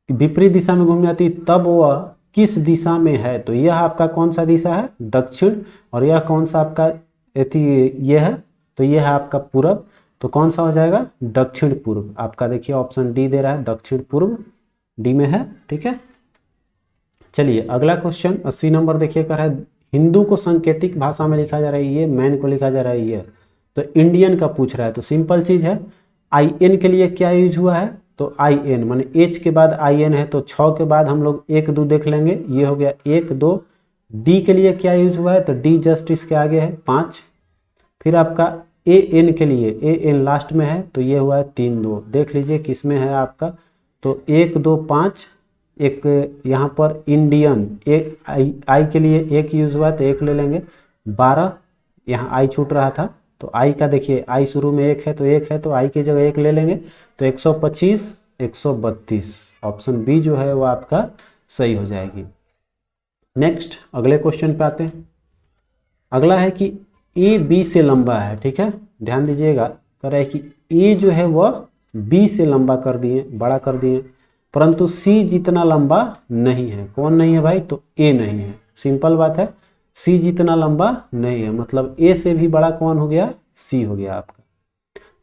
विपरीत दिशा में घूम जाती तब वह किस दिशा में है? तो यह आपका कौन सा दिशा है, दक्षिण, और यह कौन सा आपका ये है, तो यह है आपका पूरब। तो कौन सा हो जाएगा, दक्षिण पूर्व। आपका देखिए ऑप्शन डी दे रहा है, दक्षिण पूर्व डी में है, ठीक है। चलिए अगला क्वेश्चन 80 नंबर देखिए कर है, हिंदू को सांकेतिक भाषा में लिखा जा रहा है ये, मैन को लिखा जा रहा है ये, तो इंडियन का पूछ रहा है। तो सिंपल चीज है, आई एन के लिए क्या यूज हुआ है, तो आई एन माने एच के बाद आई एन है, तो 6 के बाद हम लोग 1 2 देख लेंगे, ये हो गया 1 2, डी के लिए क्या यूज हुआ है, तो डी जस्ट इसके आगे है 5। फिर आपका ए एन के लिए, ए एन लास्ट में है तो ये हुआ है 3 2। देख लीजिए किस में है आपका, तो 1 2 5, एक यहाँ पर इंडियन, एक आई के लिए एक यूज हुआ तो एक ले लेंगे। 12, यहाँ आई छूट रहा था तो आई का देखिए, आई शुरू में एक है तो एक है, तो आई की जगह एक ले लेंगे तो 125 132, ऑप्शन बी जो है वो आपका सही हो जाएगी। नेक्स्ट अगले क्वेश्चन पे आते हैं। अगला है कि ए बी से लंबा है, ठीक है, ध्यान दीजिएगा। कह रहा है कि ए जो है वह बी से लंबा कर दिए, बड़ा कर दिए, परंतु सी जितना लंबा नहीं है। कौन नहीं है भाई, तो ए नहीं है, सिंपल बात है। सी जितना लंबा नहीं है मतलब ए से भी बड़ा कौन हो गया, सी हो गया आपका।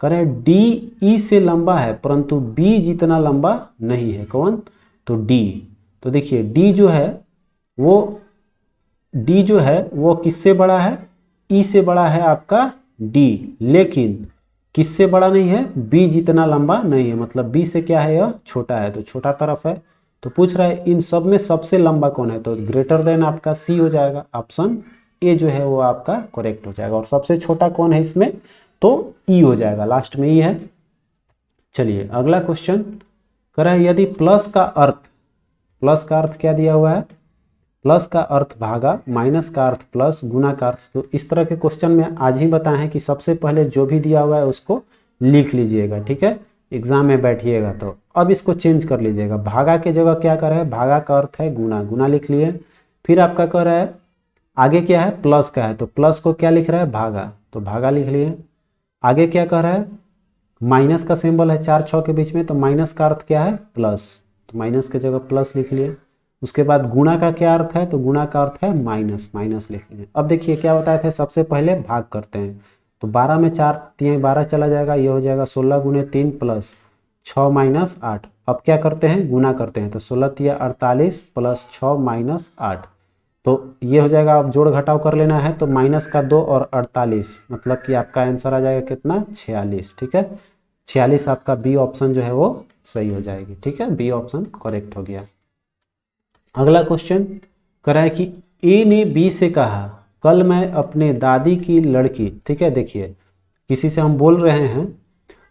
कह रहे हैं डी ई से लंबा है परंतु बी जितना लंबा नहीं है। कौन, तो डी। तो देखिए डी जो है वो किससे बड़ा है, ई से बड़ा है आपका डी, लेकिन किससे बड़ा नहीं है, बी जितना लंबा नहीं है, मतलब बी से क्या है, यह छोटा है तो छोटा तरफ है। तो पूछ रहा है इन सब में सबसे लंबा कौन है, तो ग्रेटर देन आपका सी हो जाएगा, ऑप्शन ए जो है वो आपका करेक्ट हो जाएगा। और सबसे छोटा कौन है इसमें, तो ई हो जाएगा, लास्ट में ई है। चलिए अगला क्वेश्चन कह रहा है यदि प्लस का अर्थ क्या दिया हुआ है, प्लस का अर्थ भागा, माइनस का अर्थ प्लस, गुना का अर्थ। तो इस तरह के क्वेश्चन में आज ही बताए हैं कि सबसे पहले जो भी दिया हुआ है उसको लिख लीजिएगा, ठीक है, एग्जाम में बैठिएगा तो। अब इसको चेंज कर लीजिएगा, भागा के जगह क्या कर रहा है, भागा का अर्थ है गुना, गुना लिख लिए। फिर आपका कह रहा है आगे क्या है, प्लस का है तो प्लस को क्या लिख रहा है, भागा, तो भागा लिख लिए। आगे क्या कह रहा है, माइनस का सिंबल है 4 6 के बीच में, तो माइनस का अर्थ क्या है, प्लस, तो माइनस के जगह प्लस लिख लिए। उसके बाद गुणा का क्या अर्थ है, तो गुणा का अर्थ है माइनस, माइनस लिख लिए। अब देखिए क्या बताए थे, सबसे पहले भाग करते हैं, तो 12 में 4 3 12 चला जाएगा, ये हो जाएगा 16 गुने 3 प्लस 6 माइनस 8। अब क्या करते हैं, गुना करते हैं, तो 16 3 48 प्लस 6 माइनस 8, तो ये हो जाएगा। अब जोड़ घटाव कर लेना है तो माइनस का 2 और 48, मतलब कि आपका आंसर आ जाएगा कितना, 46, ठीक है, 46 आपका बी ऑप्शन जो है वो सही हो जाएगी, ठीक है, बी ऑप्शन करेक्ट हो गया। अगला क्वेश्चन कह रहा है कि ए ने बी से कहा कल मैं अपने दादी की लड़की, ठीक है, देखिए किसी से हम बोल रहे हैं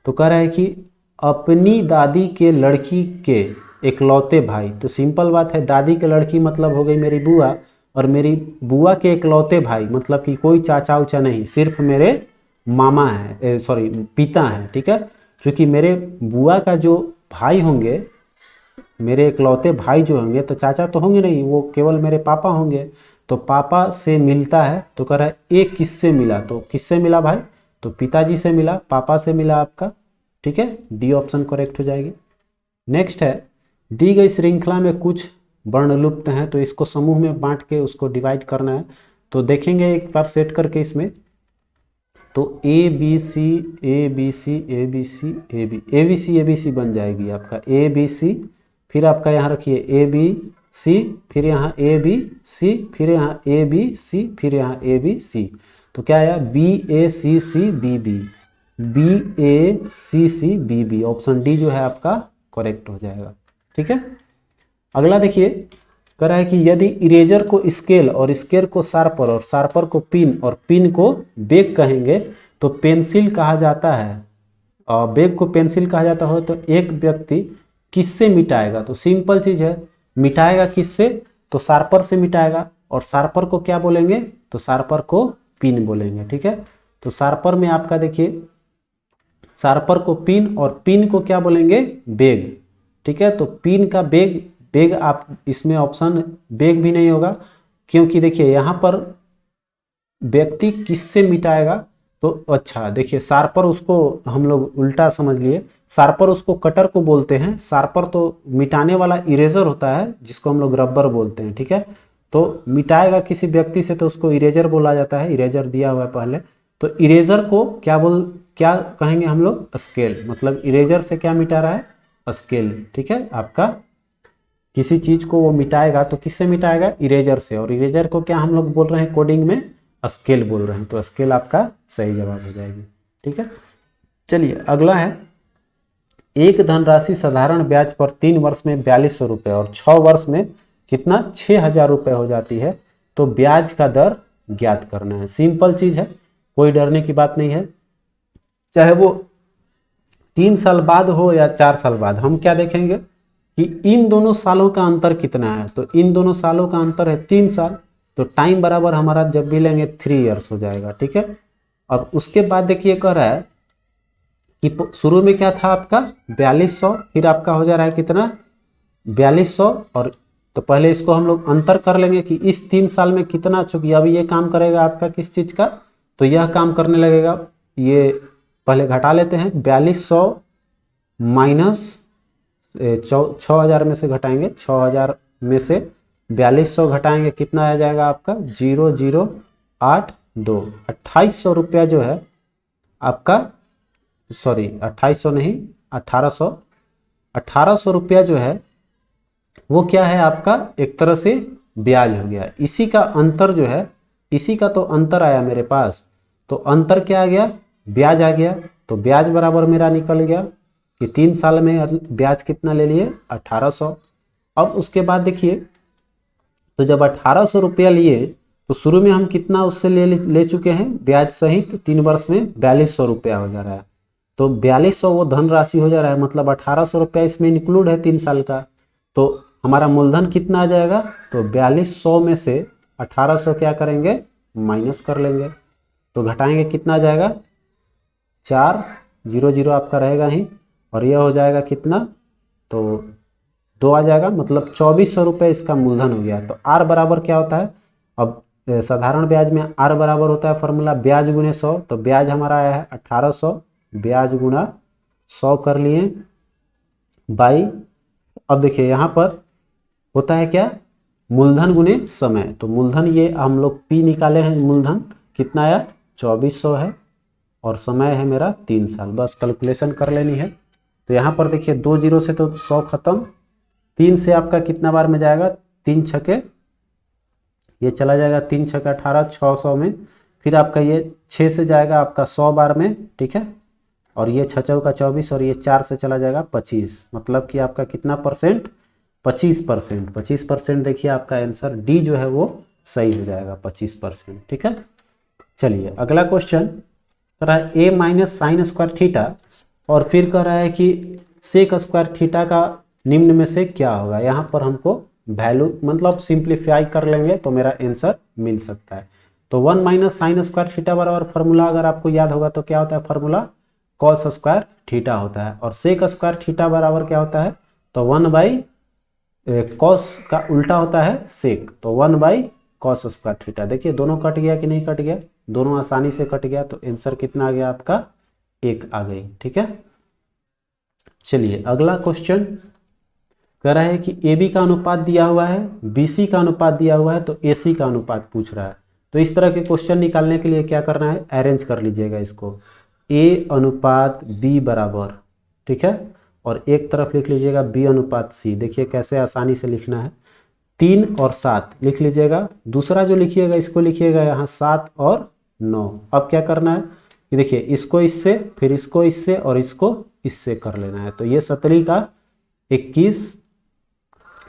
तो कह रहा है कि अपनी दादी के लड़की के इकलौते भाई, तो सिंपल बात है, दादी के लड़की मतलब हो गई मेरी बुआ, और मेरी बुआ के इकलौते भाई मतलब कि कोई चाचा उचा नहीं, सिर्फ मेरे मामा है, सॉरी पिता है, ठीक है। क्योंकि मेरे बुआ का जो भाई होंगे, मेरे इकलौते भाई जो होंगे तो चाचा तो होंगे नहीं, वो केवल मेरे पापा होंगे, तो पापा से मिलता है। तो कह रहा है एक किससे मिला, तो किससे मिला भाई, तो पिताजी से मिला, पापा से मिला आपका, ठीक है, डी ऑप्शन करेक्ट हो जाएगी। नेक्स्ट है दी गई श्रृंखला में कुछ वर्ण लुप्त हैं, तो इसको समूह में बांट के उसको डिवाइड करना है। तो देखेंगे एक बार सेट करके इसमें, तो A B C A B C A B C A B C बन जाएगी आपका ए बी सी, फिर आपका यहाँ रखिए ए बी सी, फिर यहाँ ए बी सी, फिर यहाँ ए बी सी, फिर यहाँ ए बी सी, तो क्या आया B A C C B B, B A C C B B, option D जो है आपका करेक्ट हो जाएगा, ठीक है। अगला देखिए कह रहा है कि यदि इरेजर को स्केल और स्केल को शार्पर और शार्पर को पिन और पिन को बेग कहेंगे तो पेंसिल कहा जाता है, और बेग को पेंसिल कहा जाता हो तो एक व्यक्ति किससे मिटाएगा, तो सिंपल चीज है, मिटाएगा किससे, तो शार्पर से मिटाएगा, और शार्पर को क्या बोलेंगे, तो शार्पर को पिन बोलेंगे, ठीक है। तो शार्पर में आपका देखिए, शार्पर को पिन और पिन को क्या बोलेंगे, बेग, ठीक है। तो पिन का बेग, बेग आप इसमें ऑप्शन बेग भी नहीं होगा, क्योंकि देखिए यहाँ पर व्यक्ति किससे मिटाएगा, तो अच्छा देखिए शार्पर उसको हम लोग उल्टा समझ लिए, शार्पर उसको कटर को बोलते हैं, शार्पर तो मिटाने वाला इरेजर होता है जिसको हम लोग रबर बोलते हैं, ठीक है। तो मिटाएगा किसी व्यक्ति से तो उसको इरेजर बोला जाता है, इरेजर दिया हुआ है पहले, तो इरेजर को क्या कहेंगे हम लोग, स्केल, मतलब इरेजर से क्या मिटा रहा है, स्केल, ठीक है। आपका किसी चीज को वो मिटाएगा तो किससे मिटाएगा, इरेजर से, और इरेजर को क्या हम लोग बोल रहे हैं कोडिंग में, स्केल बोल रहे हैं, तो स्केल आपका सही जवाब हो जाएगी, ठीक है। चलिए अगला है, एक धनराशि साधारण ब्याज पर 3 वर्ष में 4200 रुपये और 6 वर्ष में कितना 6000 रुपये हो जाती है, तो ब्याज का दर ज्ञात करना है। सिंपल चीज है, कोई डरने की बात नहीं है। चाहे वो 3 साल बाद हो या 4 साल बाद, हम क्या देखेंगे कि इन दोनों सालों का अंतर कितना है। तो इन दोनों सालों का अंतर है 3 साल, तो टाइम बराबर हमारा जब भी लेंगे 3 ईयर्स हो जाएगा, ठीक है। और उसके बाद देखिए कह रहा है कि शुरू में क्या था आपका 4200, फिर आपका हो जा रहा है कितना 4200, और तो पहले इसको हम लोग अंतर कर लेंगे कि इस 3 साल में कितना, चूंकि अभी ये काम करेगा आपका किस चीज का, तो यह काम करने लगेगा, ये पहले घटा लेते हैं 4200 माइनस 6000 में से घटाएंगे, 6000 में से 4200 घटाएंगे, कितना आ जाएगा आपका 0082, 2800 रुपया जो है आपका, सॉरी 2800 नहीं 1800 रुपया जो है वो क्या है आपका एक तरह से ब्याज हो गया। इसी का अंतर जो है, इसी का तो अंतर आया मेरे पास, तो अंतर क्या आ गया ब्याज आ गया। तो ब्याज बराबर मेरा निकल गया कि 3 साल में ब्याज कितना ले लिए 1800। अब उसके बाद देखिए, तो जब 1800 रुपया लिए तो शुरू में हम कितना उससे ले चुके हैं ब्याज सहित, 3 वर्ष में 4200 रुपया हो जा रहा है। तो 4200 वो धनराशि हो जा रहा है, मतलब 1800 रुपया इसमें इंक्लूड है 3 साल का। तो हमारा मूलधन कितना आ जाएगा, तो 4200 में से 1800 क्या करेंगे माइनस कर लेंगे, तो घटाएंगे कितना आ जाएगा 400 आपका रहेगा ही, और यह हो जाएगा कितना, तो 2 आ जाएगा, मतलब 2400 रुपये इसका मूलधन हो गया। तो आर बराबर क्या होता है, अब साधारण ब्याज में आर बराबर होता है फॉर्मूला ब्याज गुने 100, तो ब्याज हमारा आया है 1800, ब्याज गुना 100 कर लिए बाई, अब देखिए यहाँ पर होता है क्या मूलधन गुने समय, तो मूलधन ये हम लोग पी निकाले हैं, मूलधन कितना आया 2400 है, और समय है मेरा 3 साल, बस कैलकुलेशन कर लेनी है। तो यहाँ पर देखिए 2 जीरो से तो 100 खत्म, 3 से आपका कितना बार में जाएगा 3 छके, ये चला जाएगा 3 छके 18, 600 में, फिर आपका ये 6 से जाएगा आपका 100 बार में, ठीक है, और ये 6 चौका 24, और ये 4 से चला जाएगा 25, मतलब कि आपका कितना परसेंट 25%। 25% देखिए आपका आंसर डी जो है वो सही हो जाएगा 25%, ठीक है। चलिए अगला क्वेश्चन कह रहा है ए माइनस साइन स्क्वायर थीटा, और फिर कह रहा है कि सेक स्क्वायर थीटा का निम्न में से क्या होगा। यहाँ पर हमको वैल्यू मतलब सिंप्लीफाई कर लेंगे तो मेरा आंसर मिल सकता है। तो 1 माइनस साइन स्क्वायर थीटा बराबर फार्मूला अगर आपको याद होगा तो क्या होता है फार्मूला कॉस स्क्वायर थीटा होता है, और सेक स्क्वायर थीटा बराबर क्या होता है, तो 1 बाई कॉस का उल्टा होता है सेक, तो 1 बाई कॉस स्क्वायर थीटा। देखिए दोनों कट गया कि नहीं कट गया, दोनों आसानी से कट गया, तो आंसर कितना आ गया आपका 1 आ गई, ठीक है। चलिए अगला क्वेश्चन कह रहा है कि ए बी का अनुपात दिया हुआ है, बी सी का अनुपात दिया हुआ है, तो ए सी का अनुपात पूछ रहा है। तो इस तरह के क्वेश्चन निकालने के लिए क्या करना है, अरेंज कर लीजिएगा इसको, ए अनुपात बी बराबर, ठीक है, और एक तरफ लिख लीजिएगा बी अनुपात सी। देखिए कैसे आसानी से लिखना है, 3 और 7 लिख लीजिएगा, दूसरा जो लिखिएगा इसको लिखिएगा यहाँ 7 और 9। अब क्या करना है कि देखिए इसको इससे, फिर इसको इससे, और इसको इससे कर लेना है। तो ये 17 का 21,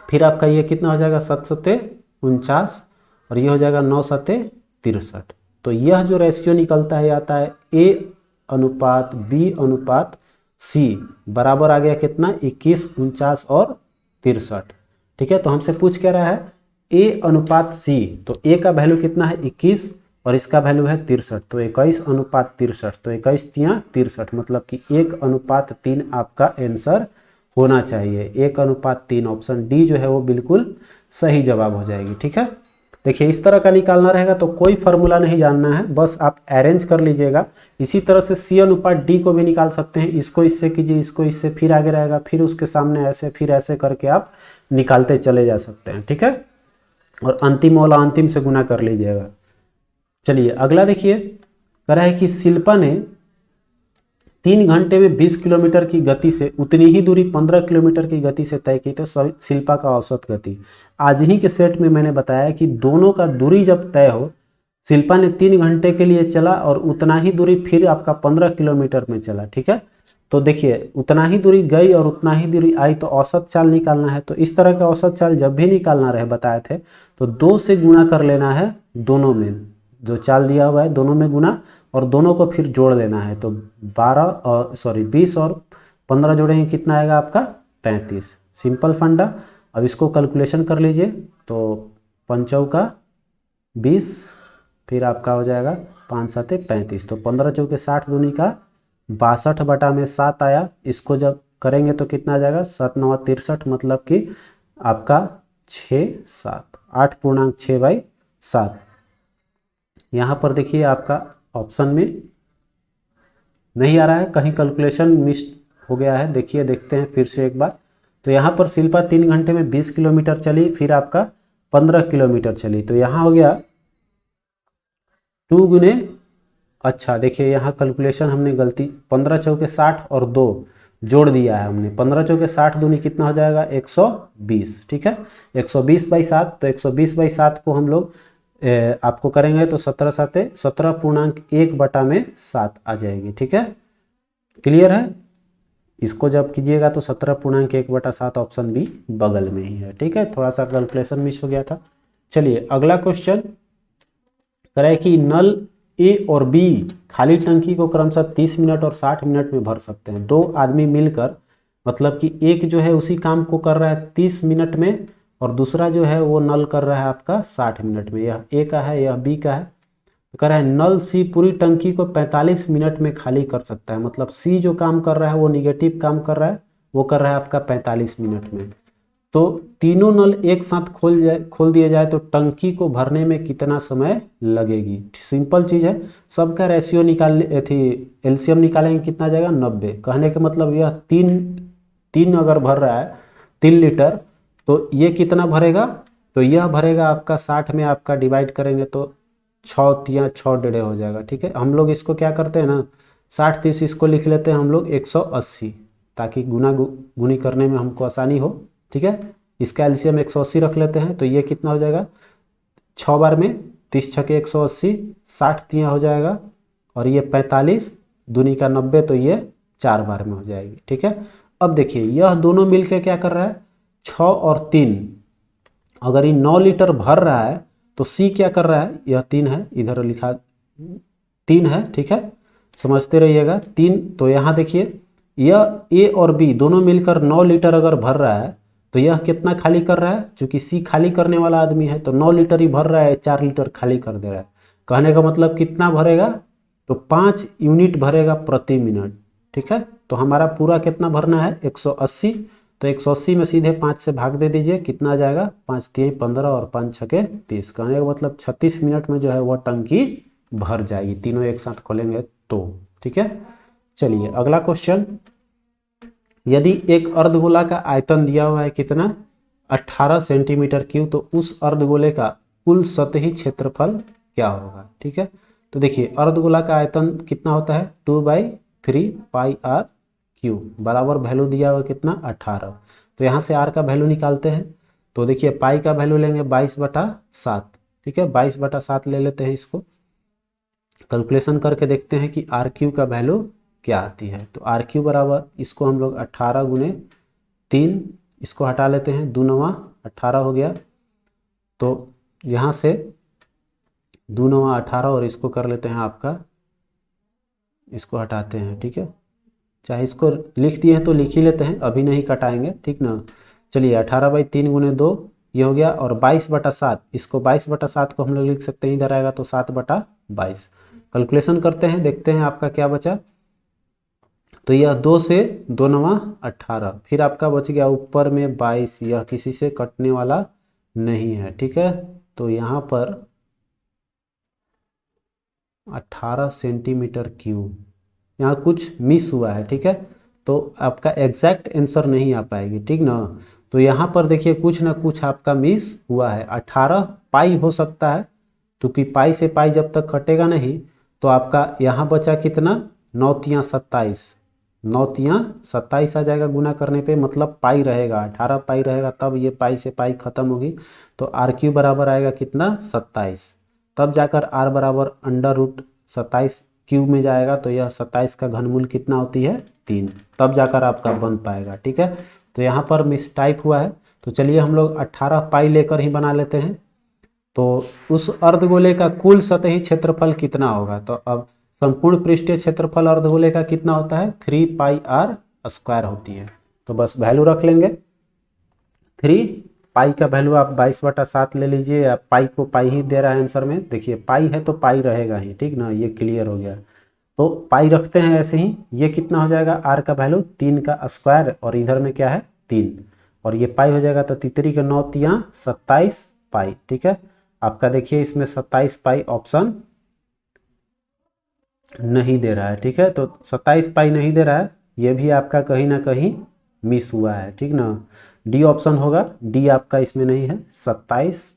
फिर आपका ये कितना हो जाएगा 7 सत्ते 49, और ये हो जाएगा 9 सत्ते 63। तो यह जो रेशियो निकलता है आता है ए अनुपात बी अनुपात सी बराबर आ गया कितना 21, 49 और 63, ठीक है। तो हमसे पूछ क्या रहा है ए अनुपात सी, तो ए का वैल्यू कितना है 21 और इसका वैल्यू है 63, तो 21 अनुपात 63, तो 21 तियां 63, मतलब कि 1 अनुपात 3 आपका आंसर होना चाहिए। 1 अनुपात 3 ऑप्शन डी जो है वो बिल्कुल सही जवाब हो जाएगी, ठीक है। देखिए इस तरह का निकालना रहेगा तो कोई फार्मूला नहीं जानना है, बस आप अरेंज कर लीजिएगा। इसी तरह से सी अनुपात डी को भी निकाल सकते हैं, इसको इससे कीजिए, इसको इससे, फिर आगे रहेगा, फिर उसके सामने ऐसे, फिर ऐसे करके आप निकालते चले जा सकते हैं, ठीक है, और अंतिम वाला अंतिम से गुना कर लीजिएगा। चलिए अगला देखिए, कह रहा है कि शिल्पा ने 3 घंटे में 20 किलोमीटर की गति से उतनी ही दूरी 15 किलोमीटर की गति से तय की, तो शिल्पा का औसत गति। आज ही के सेट में मैंने बताया कि दोनों का दूरी जब तय हो, शिल्पा ने 3 घंटे के लिए चला और उतना ही दूरी फिर आपका 15 किलोमीटर में चला, ठीक है। तो देखिए उतना ही दूरी गई और उतना ही दूरी आई, तो औसत चाल निकालना है। तो इस तरह का औसत चाल जब भी निकालना रहे बताए थे तो 2 से गुणा कर लेना है दोनों में, जो चाल दिया हुआ है दोनों में गुना और दोनों को फिर जोड़ लेना है। तो 20 और 15 जोड़ेंगे कितना आएगा आपका 35। सिंपल फंडा। अब इसको कैलकुलेशन कर लीजिए। तो 5 चौका 20, फिर आपका हो जाएगा 5 सते 35। तो 15 चौके 60 दूनी का 62 बटा में 7 आया। इसको जब करेंगे तो कितना आ जाएगा 7 9 63, मतलब कि आपका 6 7 8.6/7। यहाँ पर देखिए आपका ऑप्शन में नहीं आ रहा है, कहीं कैलकुलेशन मिस हो गया है। देखिए देखते हैं फिर से एक बार। तो यहाँ पर शिल्पा 3 घंटे में 20 किलोमीटर चली, फिर आपका 15 किलोमीटर चली। तो यहाँ हो गया 2 गुने, अच्छा देखिए यहाँ कैलकुलेशन हमने गलती, 15 चौके 60 और 2 जोड़ दिया है हमने। 15 चौके 60 दूनी कितना हो जाएगा 120, ठीक है 120/7। तो 120/7 को हम लोग आपको करेंगे तो 17 सते 17.1/7 आ जाएगी, ठीक है। क्लियर है। इसको जब कीजिएगा तो 17.1/7 ऑप्शन बी बगल में ही है, ठीक है। थोड़ा सा कैलकुलेशन मिस हो गया था। चलिए अगला क्वेश्चन करें कि नल ए और बी खाली टंकी को क्रमशः 30 मिनट और 60 मिनट में भर सकते हैं। 2 आदमी मिलकर, मतलब कि एक जो है उसी काम को कर रहा है 30 मिनट में और दूसरा जो है वो नल कर रहा है आपका 60 मिनट में। यह ए का है, यह बी का है। तो कह रहा है नल सी पूरी टंकी को 45 मिनट में खाली कर सकता है। मतलब सी जो काम कर रहा है वो निगेटिव काम कर रहा है, वो कर रहा है आपका 45 मिनट में। तो तीनों नल एक साथ खोल दिए जाए तो टंकी को भरने में कितना समय लगेगी। सिंपल चीज़ है, सबका रेशियो निकाल थी, एलसीएम निकालेंगे कितना जाएगा 90। कहने का मतलब यह तीन अगर भर रहा है 3 लीटर तो ये कितना भरेगा, तो यह भरेगा आपका 60 में आपका डिवाइड करेंगे तो 6 3 6 डेढ़ हो जाएगा, ठीक है। हम लोग इसको क्या करते हैं ना 60 30 इसको लिख लेते हैं हम लोग 180, ताकि गुनी करने में हमको आसानी हो, ठीक है। इसका एलसीएम 180 रख लेते हैं। तो ये कितना हो जाएगा 6 बार में 30 छके 180, 60 3 हो जाएगा और ये 45 दूनी का 90, तो ये 4 बार में हो जाएगी, ठीक है। अब देखिए यह दोनों मिलके क्या कर रहा है 6 और 3, अगर ये 9 लीटर भर रहा है तो सी क्या कर रहा है, यह 3 है, इधर लिखा 3 है, ठीक है, समझते रहिएगा 3। तो यहाँ देखिए यह ए और बी दोनों मिलकर 9 लीटर अगर भर रहा है तो यह कितना खाली कर रहा है, चूंकि सी खाली करने वाला आदमी है तो 9 लीटर ही भर रहा है, 4 लीटर खाली कर दे रहा है। कहने का मतलब कितना भरेगा, तो 5 यूनिट भरेगा प्रति मिनट, ठीक है। तो हमारा पूरा कितना भरना है 180। तो 180 में सीधे 5 से भाग दे दीजिए, कितना आ जाएगा 5 3 15 और 5 छके 30। कहने का मतलब 36 मिनट में जो है वह टंकी भर जाएगी, तीनों एक साथ खोलेंगे तो, ठीक है। चलिए अगला क्वेश्चन, यदि एक अर्धगोला का आयतन दिया हुआ है कितना 18 सेंटीमीटर क्यूब, तो उस अर्धगोले का कुल सतही क्षेत्रफल क्या होगा, ठीक है। तो देखिए अर्धगोला का आयतन कितना होता है 2/3 पाई आर क्यूब, बराबर वैल्यू दिया हुआ कितना 18। तो यहाँ से आर का वैल्यू निकालते हैं। तो देखिए पाई का वैल्यू लेंगे 22/7, ठीक है 22/7 ले लेते हैं। इसको कैलकुलेशन करके देखते हैं कि आर क्यू का वैल्यू क्या आती है। तो आर क्यू बराबर, इसको हम लोग 18 गुने 3, इसको हटा लेते हैं, 2 9 18 हो गया। तो यहाँ से 2 9 18 और इसको कर लेते हैं आपका, इसको हटाते हैं, ठीक है। चाहे इसको लिख दिए हैं तो लिख ही लेते हैं, अभी नहीं कटाएंगे, ठीक ना। चलिए 18/3 गुने 2 ये हो गया, और 22/7, इसको 22/7 को हम लोग लिख सकते हैं, इधर आएगा तो 7/22। कैलकुलेशन करते हैं, देखते हैं आपका क्या बचा। तो यह 2 से 2 9 18, फिर आपका बच गया ऊपर में 22, यह किसी से कटने वाला नहीं है, ठीक है। तो यहाँ पर 18 सेंटीमीटर क्यूब, यहाँ कुछ मिस हुआ है, ठीक है। तो आपका एग्जैक्ट आंसर नहीं आ पाएगी, ठीक ना। तो यहाँ पर देखिए कुछ ना कुछ आपका मिस हुआ है। 18 पाई हो सकता है, क्योंकि पाई से पाई जब तक कटेगा नहीं तो आपका यहाँ बचा कितना 9 3 27, 9 3 27 आ जाएगा गुना करने पे, मतलब पाई रहेगा 18 पाई रहेगा, तब ये पाई से पाई खत्म होगी। तो आर क्यू बराबर आएगा कितना 27, तब जाकर आर बराबर √27 क्यूब में जाएगा तो यह 27 का घनमूल कितना होती है 3, तब जाकर आपका बन पाएगा। ठीक है, तो यहाँ पर मिस टाइप हुआ है, तो चलिए हम लोग 18 पाई लेकर ही बना लेते हैं। तो उस अर्धगोले का कुल सतही क्षेत्रफल कितना होगा, तो अब संपूर्ण पृष्ठीय क्षेत्रफल अर्धगोले का कितना होता है 3 पाई आर स्क्वायर होती है। तो बस वैल्यू रख लेंगे 3 पाई का वैल्यू आप 22/7 ले लीजिए, या पाई को पाई ही दे रहा है आंसर में, देखिए पाई है तो पाई रहेगा ही, ठीक ना, ये क्लियर हो गया। तो पाई रखते हैं ऐसे ही, ये कितना हो जाएगा आर का वैल्यू 3 का स्क्वायर और इधर में क्या है 3 और ये पाई हो जाएगा, तो तितरी के 9 तियां 27 पाई। ठीक है, आपका देखिए इसमें 27 पाई ऑप्शन नहीं दे रहा है। ठीक है, तो 27 पाई नहीं दे रहा है, ये भी आपका कहीं ना कहीं मिस हुआ है। ठीक ना, डी ऑप्शन होगा, डी आपका इसमें नहीं है, 27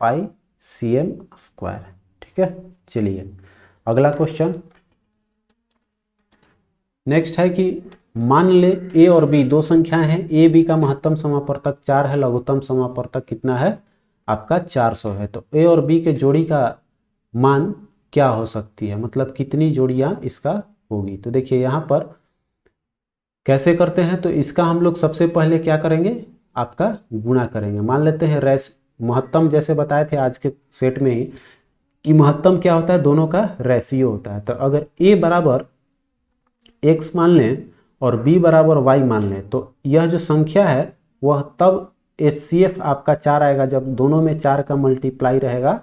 पाई cm स्क्वायर। ठीक है, चलिए अगला क्वेश्चन नेक्स्ट है कि मान ले ए और बी दो संख्याएं हैं, ए बी का महत्तम समापवर्तक 4 है, लघुत्तम समापवर्तक कितना है आपका 400 है। तो ए और बी के जोड़ी का मान क्या हो सकती है, मतलब कितनी जोड़ियां इसका होगी। तो देखिए यहाँ पर कैसे करते हैं, तो इसका हम लोग सबसे पहले क्या करेंगे आपका गुणा करेंगे। मान लेते हैं महत्तम जैसे बताए थे आज के सेट में ही कि महत्तम क्या होता है, दोनों का रेशियो होता है। तो अगर ए बराबर x मान लें और b बराबर y मान लें, तो यह जो संख्या है वह तब HCF आपका 4 आएगा जब दोनों में 4 का मल्टीप्लाई रहेगा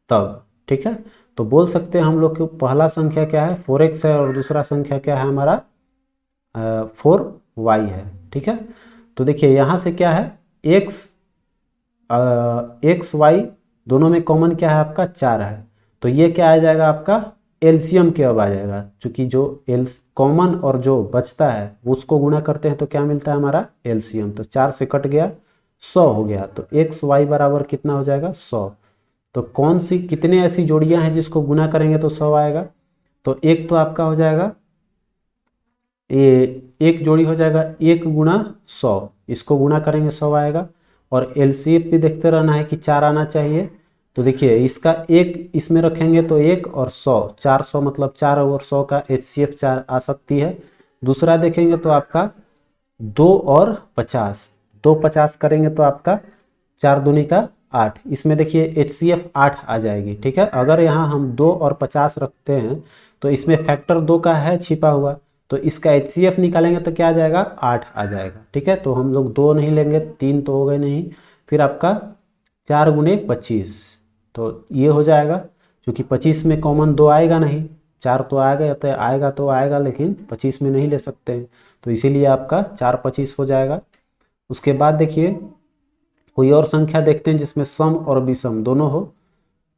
तब। ठीक है, तो बोल सकते हैं हम लोग कि पहला संख्या क्या है 4x है और दूसरा संख्या क्या है हमारा 4y है। ठीक है, तो देखिए यहाँ से क्या है x y दोनों में कॉमन क्या है आपका 4 है, तो ये क्या आ जाएगा आपका एलसीएम के अब आ जाएगा, क्योंकि जो कॉमन और जो बचता है उसको गुणा करते हैं तो क्या मिलता है हमारा एलसीएम। तो 4 से कट गया 100 हो गया, तो एक्स वाई बराबर कितना हो जाएगा 100। तो कौन सी कितने ऐसी जोड़ियां हैं जिसको गुणा करेंगे तो 100 आएगा, तो एक तो आपका हो जाएगा एक जोड़ी हो जाएगा 1 गुणा 100, इसको गुणा करेंगे 100 आएगा। और एलसीएम भी देखते रहना है कि 4 आना चाहिए, तो देखिए इसका एक इसमें रखेंगे तो 1 और 100 400 मतलब 4 और 100 का HCF 4 आ सकती है। दूसरा देखेंगे तो आपका 2 और 50, 2 50 करेंगे तो आपका 4 दूनी का 8, इसमें देखिए HCF 8 आ जाएगी। ठीक है, अगर यहाँ हम 2 और 50 रखते हैं तो इसमें फैक्टर 2 का है छिपा हुआ, तो इसका HCF निकालेंगे तो क्या आ जाएगा 8 आ जाएगा। ठीक है, तो हम लोग 2 नहीं लेंगे, 3 तो हो गए नहीं, फिर आपका 4 गुणे 25, तो ये हो जाएगा, क्योंकि 25 में कॉमन 2 आएगा नहीं, 4 तो आएगा आएगा लेकिन 25 में नहीं ले सकते हैं, तो इसीलिए आपका 4 25 हो जाएगा। उसके बाद देखिए कोई और संख्या देखते हैं जिसमें सम और विषम दोनों हो,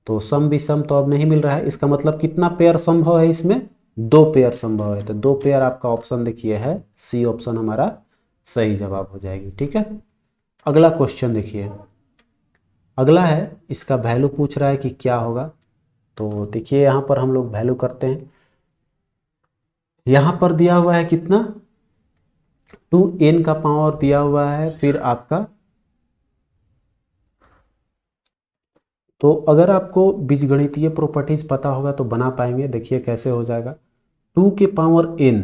तो सम विषम तो अब नहीं मिल रहा है, इसका मतलब कितना पेयर संभव है, इसमें 2 पेयर संभव है, तो 2 पेयर आपका ऑप्शन देखिए है सी ऑप्शन हमारा सही जवाब हो जाएगी। ठीक है, अगला क्वेश्चन देखिए, अगला है इसका वैल्यू पूछ रहा है कि क्या होगा, तो देखिए यहाँ पर हम लोग वैल्यू करते हैं। यहाँ पर दिया हुआ है कितना 2n का पावर दिया हुआ है, फिर आपका तो अगर आपको बीजगणितीय प्रॉपर्टीज पता होगा तो बना पाएंगे। देखिए कैसे हो जाएगा 2 के पावर n,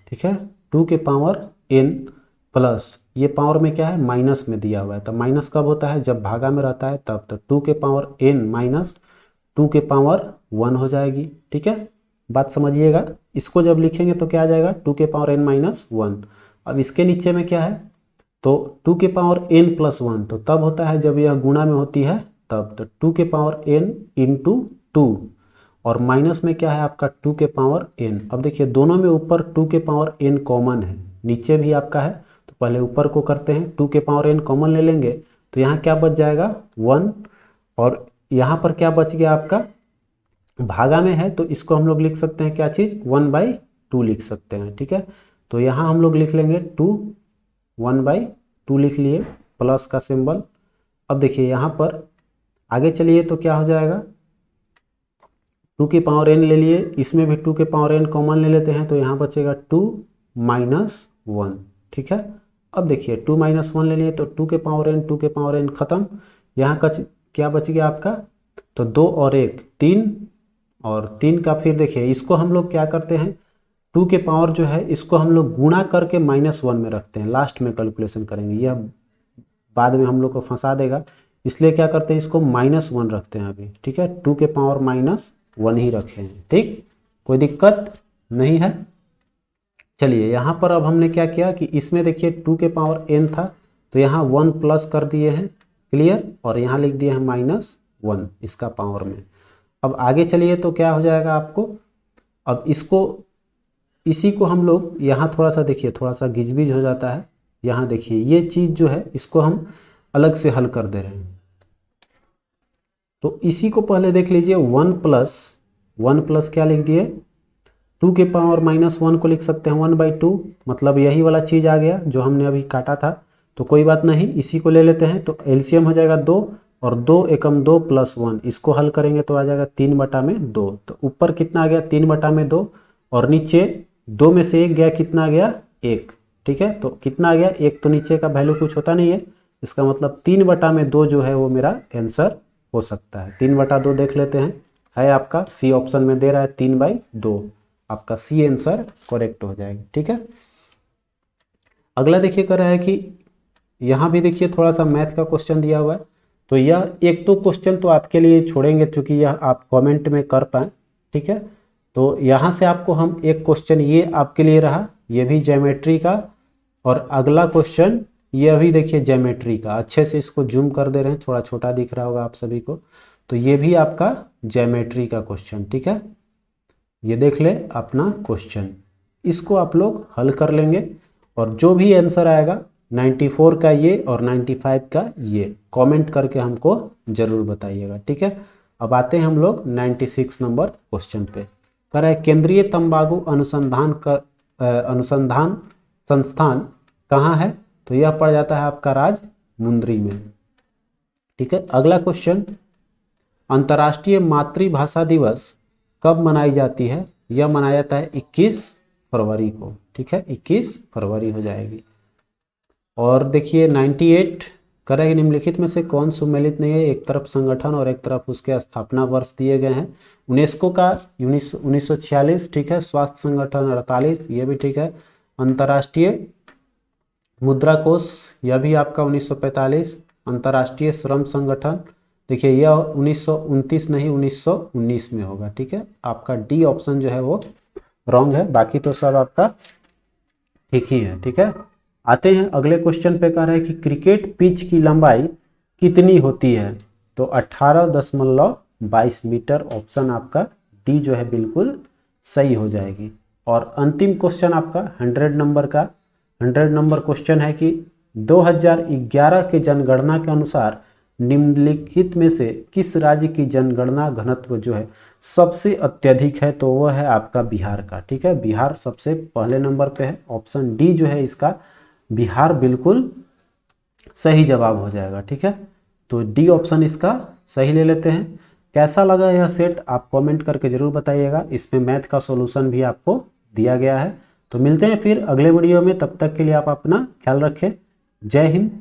ठीक है 2 के पावर n प्लस ये पावर में क्या है माइनस में दिया हुआ है, तो माइनस कब होता है जब भागा में रहता है तब, तो 2 के पावर n माइनस 2 के पावर 1 हो जाएगी। ठीक है, बात समझिएगा, इसको जब लिखेंगे तो क्या आ जाएगा 2 के पावर n माइनस 1। अब इसके नीचे में क्या है, तो 2 के पावर n प्लस 1 तो तब होता है जब यह गुणा में होती है तब, तो 2 के पावर n इंटू 2 और माइनस में क्या है आपका 2 के पावर n। अब देखिए दोनों में ऊपर 2 के पावर n कॉमन है, नीचे भी आपका है, तो पहले ऊपर को करते हैं, 2 के पावर n कॉमन ले लेंगे तो यहाँ क्या बच जाएगा 1, और यहाँ पर क्या बच गया आपका भागा में है, तो इसको हम लोग लिख सकते हैं क्या चीज़ 1/2 लिख सकते हैं। ठीक है, तो यहाँ हम लोग लिख लेंगे 1/2 लिख लिए प्लस का सिंबल। अब देखिए यहाँ पर आगे चलिए तो क्या हो जाएगा 2 के पावर n ले लिए, इसमें भी 2 के पावर n कॉमन ले लेते हैं, तो यहाँ बचेगा 2 माइनस 1। ठीक है, अब देखिए 2 माइनस 1 ले लिए तो 2 के पावर n खत्म, यहाँ का क्या बच गया आपका, तो 2 और 1 3 और 3 का फिर देखिए इसको हम लोग क्या करते हैं, 2 के पावर जो है इसको हम लोग गुणा करके -1 में रखते हैं, लास्ट में कैलकुलेशन करेंगे, यह बाद में हम लोग को फंसा देगा, इसलिए क्या करते हैं इसको -1 रखते हैं अभी, ठीक है, 2 के पावर -1 ही रखते हैं, ठीक, कोई दिक्कत नहीं है। चलिए यहाँ पर अब हमने क्या किया कि इसमें देखिए 2 के पावर n था तो यहाँ 1 प्लस कर दिए हैं, क्लियर, और यहाँ लिख दिए हैं -1 इसका पावर में। अब आगे चलिए तो क्या हो जाएगा आपको, अब इसको इसी को हम लोग यहाँ थोड़ा सा देखिए थोड़ा सा गिजबिज हो जाता है, यहाँ देखिए ये चीज़ जो है इसको हम अलग से हल कर दे रहे हैं, तो इसी को पहले देख लीजिए 1 प्लस क्या लिख दिए, 2 के पावर -1 को लिख सकते हैं 1/2, मतलब यही वाला चीज़ आ गया जो हमने अभी काटा था, तो कोई बात नहीं, इसी को ले लेते हैं, तो एलसीएम हो जाएगा 2 और 2 एकम 2 + 1, इसको हल करेंगे तो आ जाएगा 3/2, तो ऊपर कितना आ गया 3/2 और नीचे 2 में से 1 गया, कितना आ गया 1, ठीक है, तो कितना आ गया 1, तो नीचे का वैल्यू कुछ होता नहीं है, इसका मतलब 3/2 जो है वो मेरा आंसर हो सकता है। 3/2 देख लेते हैं, है आपका सी ऑप्शन में दे रहा है 3/2, आपका सी आंसर करेक्ट हो जाएगा, ठीक है। अगला देखिए कर रहा है कि यहाँ भी देखिए थोड़ा सा मैथ का क्वेश्चन दिया हुआ है, तो यह एक तो क्वेश्चन तो आपके लिए छोड़ेंगे क्योंकि यह आप कमेंट में कर पाएँ, ठीक है, तो यहाँ से आपको हम एक क्वेश्चन ये आपके लिए रहा, ये भी ज्योमेट्री का, और अगला क्वेश्चन ये भी देखिए ज्योमेट्री का, अच्छे से इसको जूम कर दे रहे हैं, थोड़ा छोटा दिख रहा होगा आप सभी को, तो ये भी आपका ज्योमेट्री का क्वेश्चन, ठीक है, ये देख ले अपना क्वेश्चन, इसको आप लोग हल कर लेंगे और जो भी आंसर आएगा 94 का ये और 95 का ये कमेंट करके हमको ज़रूर बताइएगा, ठीक है। अब आते हैं हम लोग 96 नंबर क्वेश्चन पे, कह रहा है केंद्रीय तंबाकू अनुसंधान संस्थान कहाँ है, तो यह पड़ जाता है आपका राजमुंदरी में, ठीक है। अगला क्वेश्चन, अंतर्राष्ट्रीय मातृभाषा दिवस कब मनाई जाती है, यह मनाया जाता है 21 फरवरी को, ठीक है, 21 फरवरी हो जाएगी। और देखिए 98 करें निम्नलिखित में से कौन सुमेलित नहीं है, एक तरफ संगठन और एक तरफ उसके स्थापना वर्ष दिए गए हैं, यूनेस्को का 1946, ठीक है, स्वास्थ्य संगठन 48, ये भी ठीक है, अंतर्राष्ट्रीय मुद्रा कोष यह भी आपका 1945, अंतर्राष्ट्रीय श्रम संगठन देखिए यह 1929 नहीं 1919 में होगा, ठीक है, आपका डी ऑप्शन जो है वो रॉन्ग है, बाकी तो सब आपका ठीक ही है, ठीक है। आते हैं अगले क्वेश्चन पे, कह रहा है कि क्रिकेट पिच की लंबाई कितनी होती है, तो 18.22 मीटर, ऑप्शन आपका डी जो है बिल्कुल सही हो जाएगी। और अंतिम क्वेश्चन आपका 100 नंबर का 100 नंबर क्वेश्चन है कि 2011 के जनगणना के अनुसार निम्नलिखित में से किस राज्य की जनगणना घनत्व जो है सबसे अत्यधिक है, तो वह है आपका बिहार का, ठीक है, बिहार सबसे पहले नंबर पे है, ऑप्शन डी जो है इसका बिहार बिल्कुल सही जवाब हो जाएगा, ठीक है, तो डी ऑप्शन इसका सही ले लेते हैं। कैसा लगा यह सेट आप कमेंट करके ज़रूर बताइएगा, इसमें मैथ का सॉल्यूशन भी आपको दिया गया है। तो मिलते हैं फिर अगले वीडियो में, तब तक के लिए आप अपना ख्याल रखें, जय हिंद।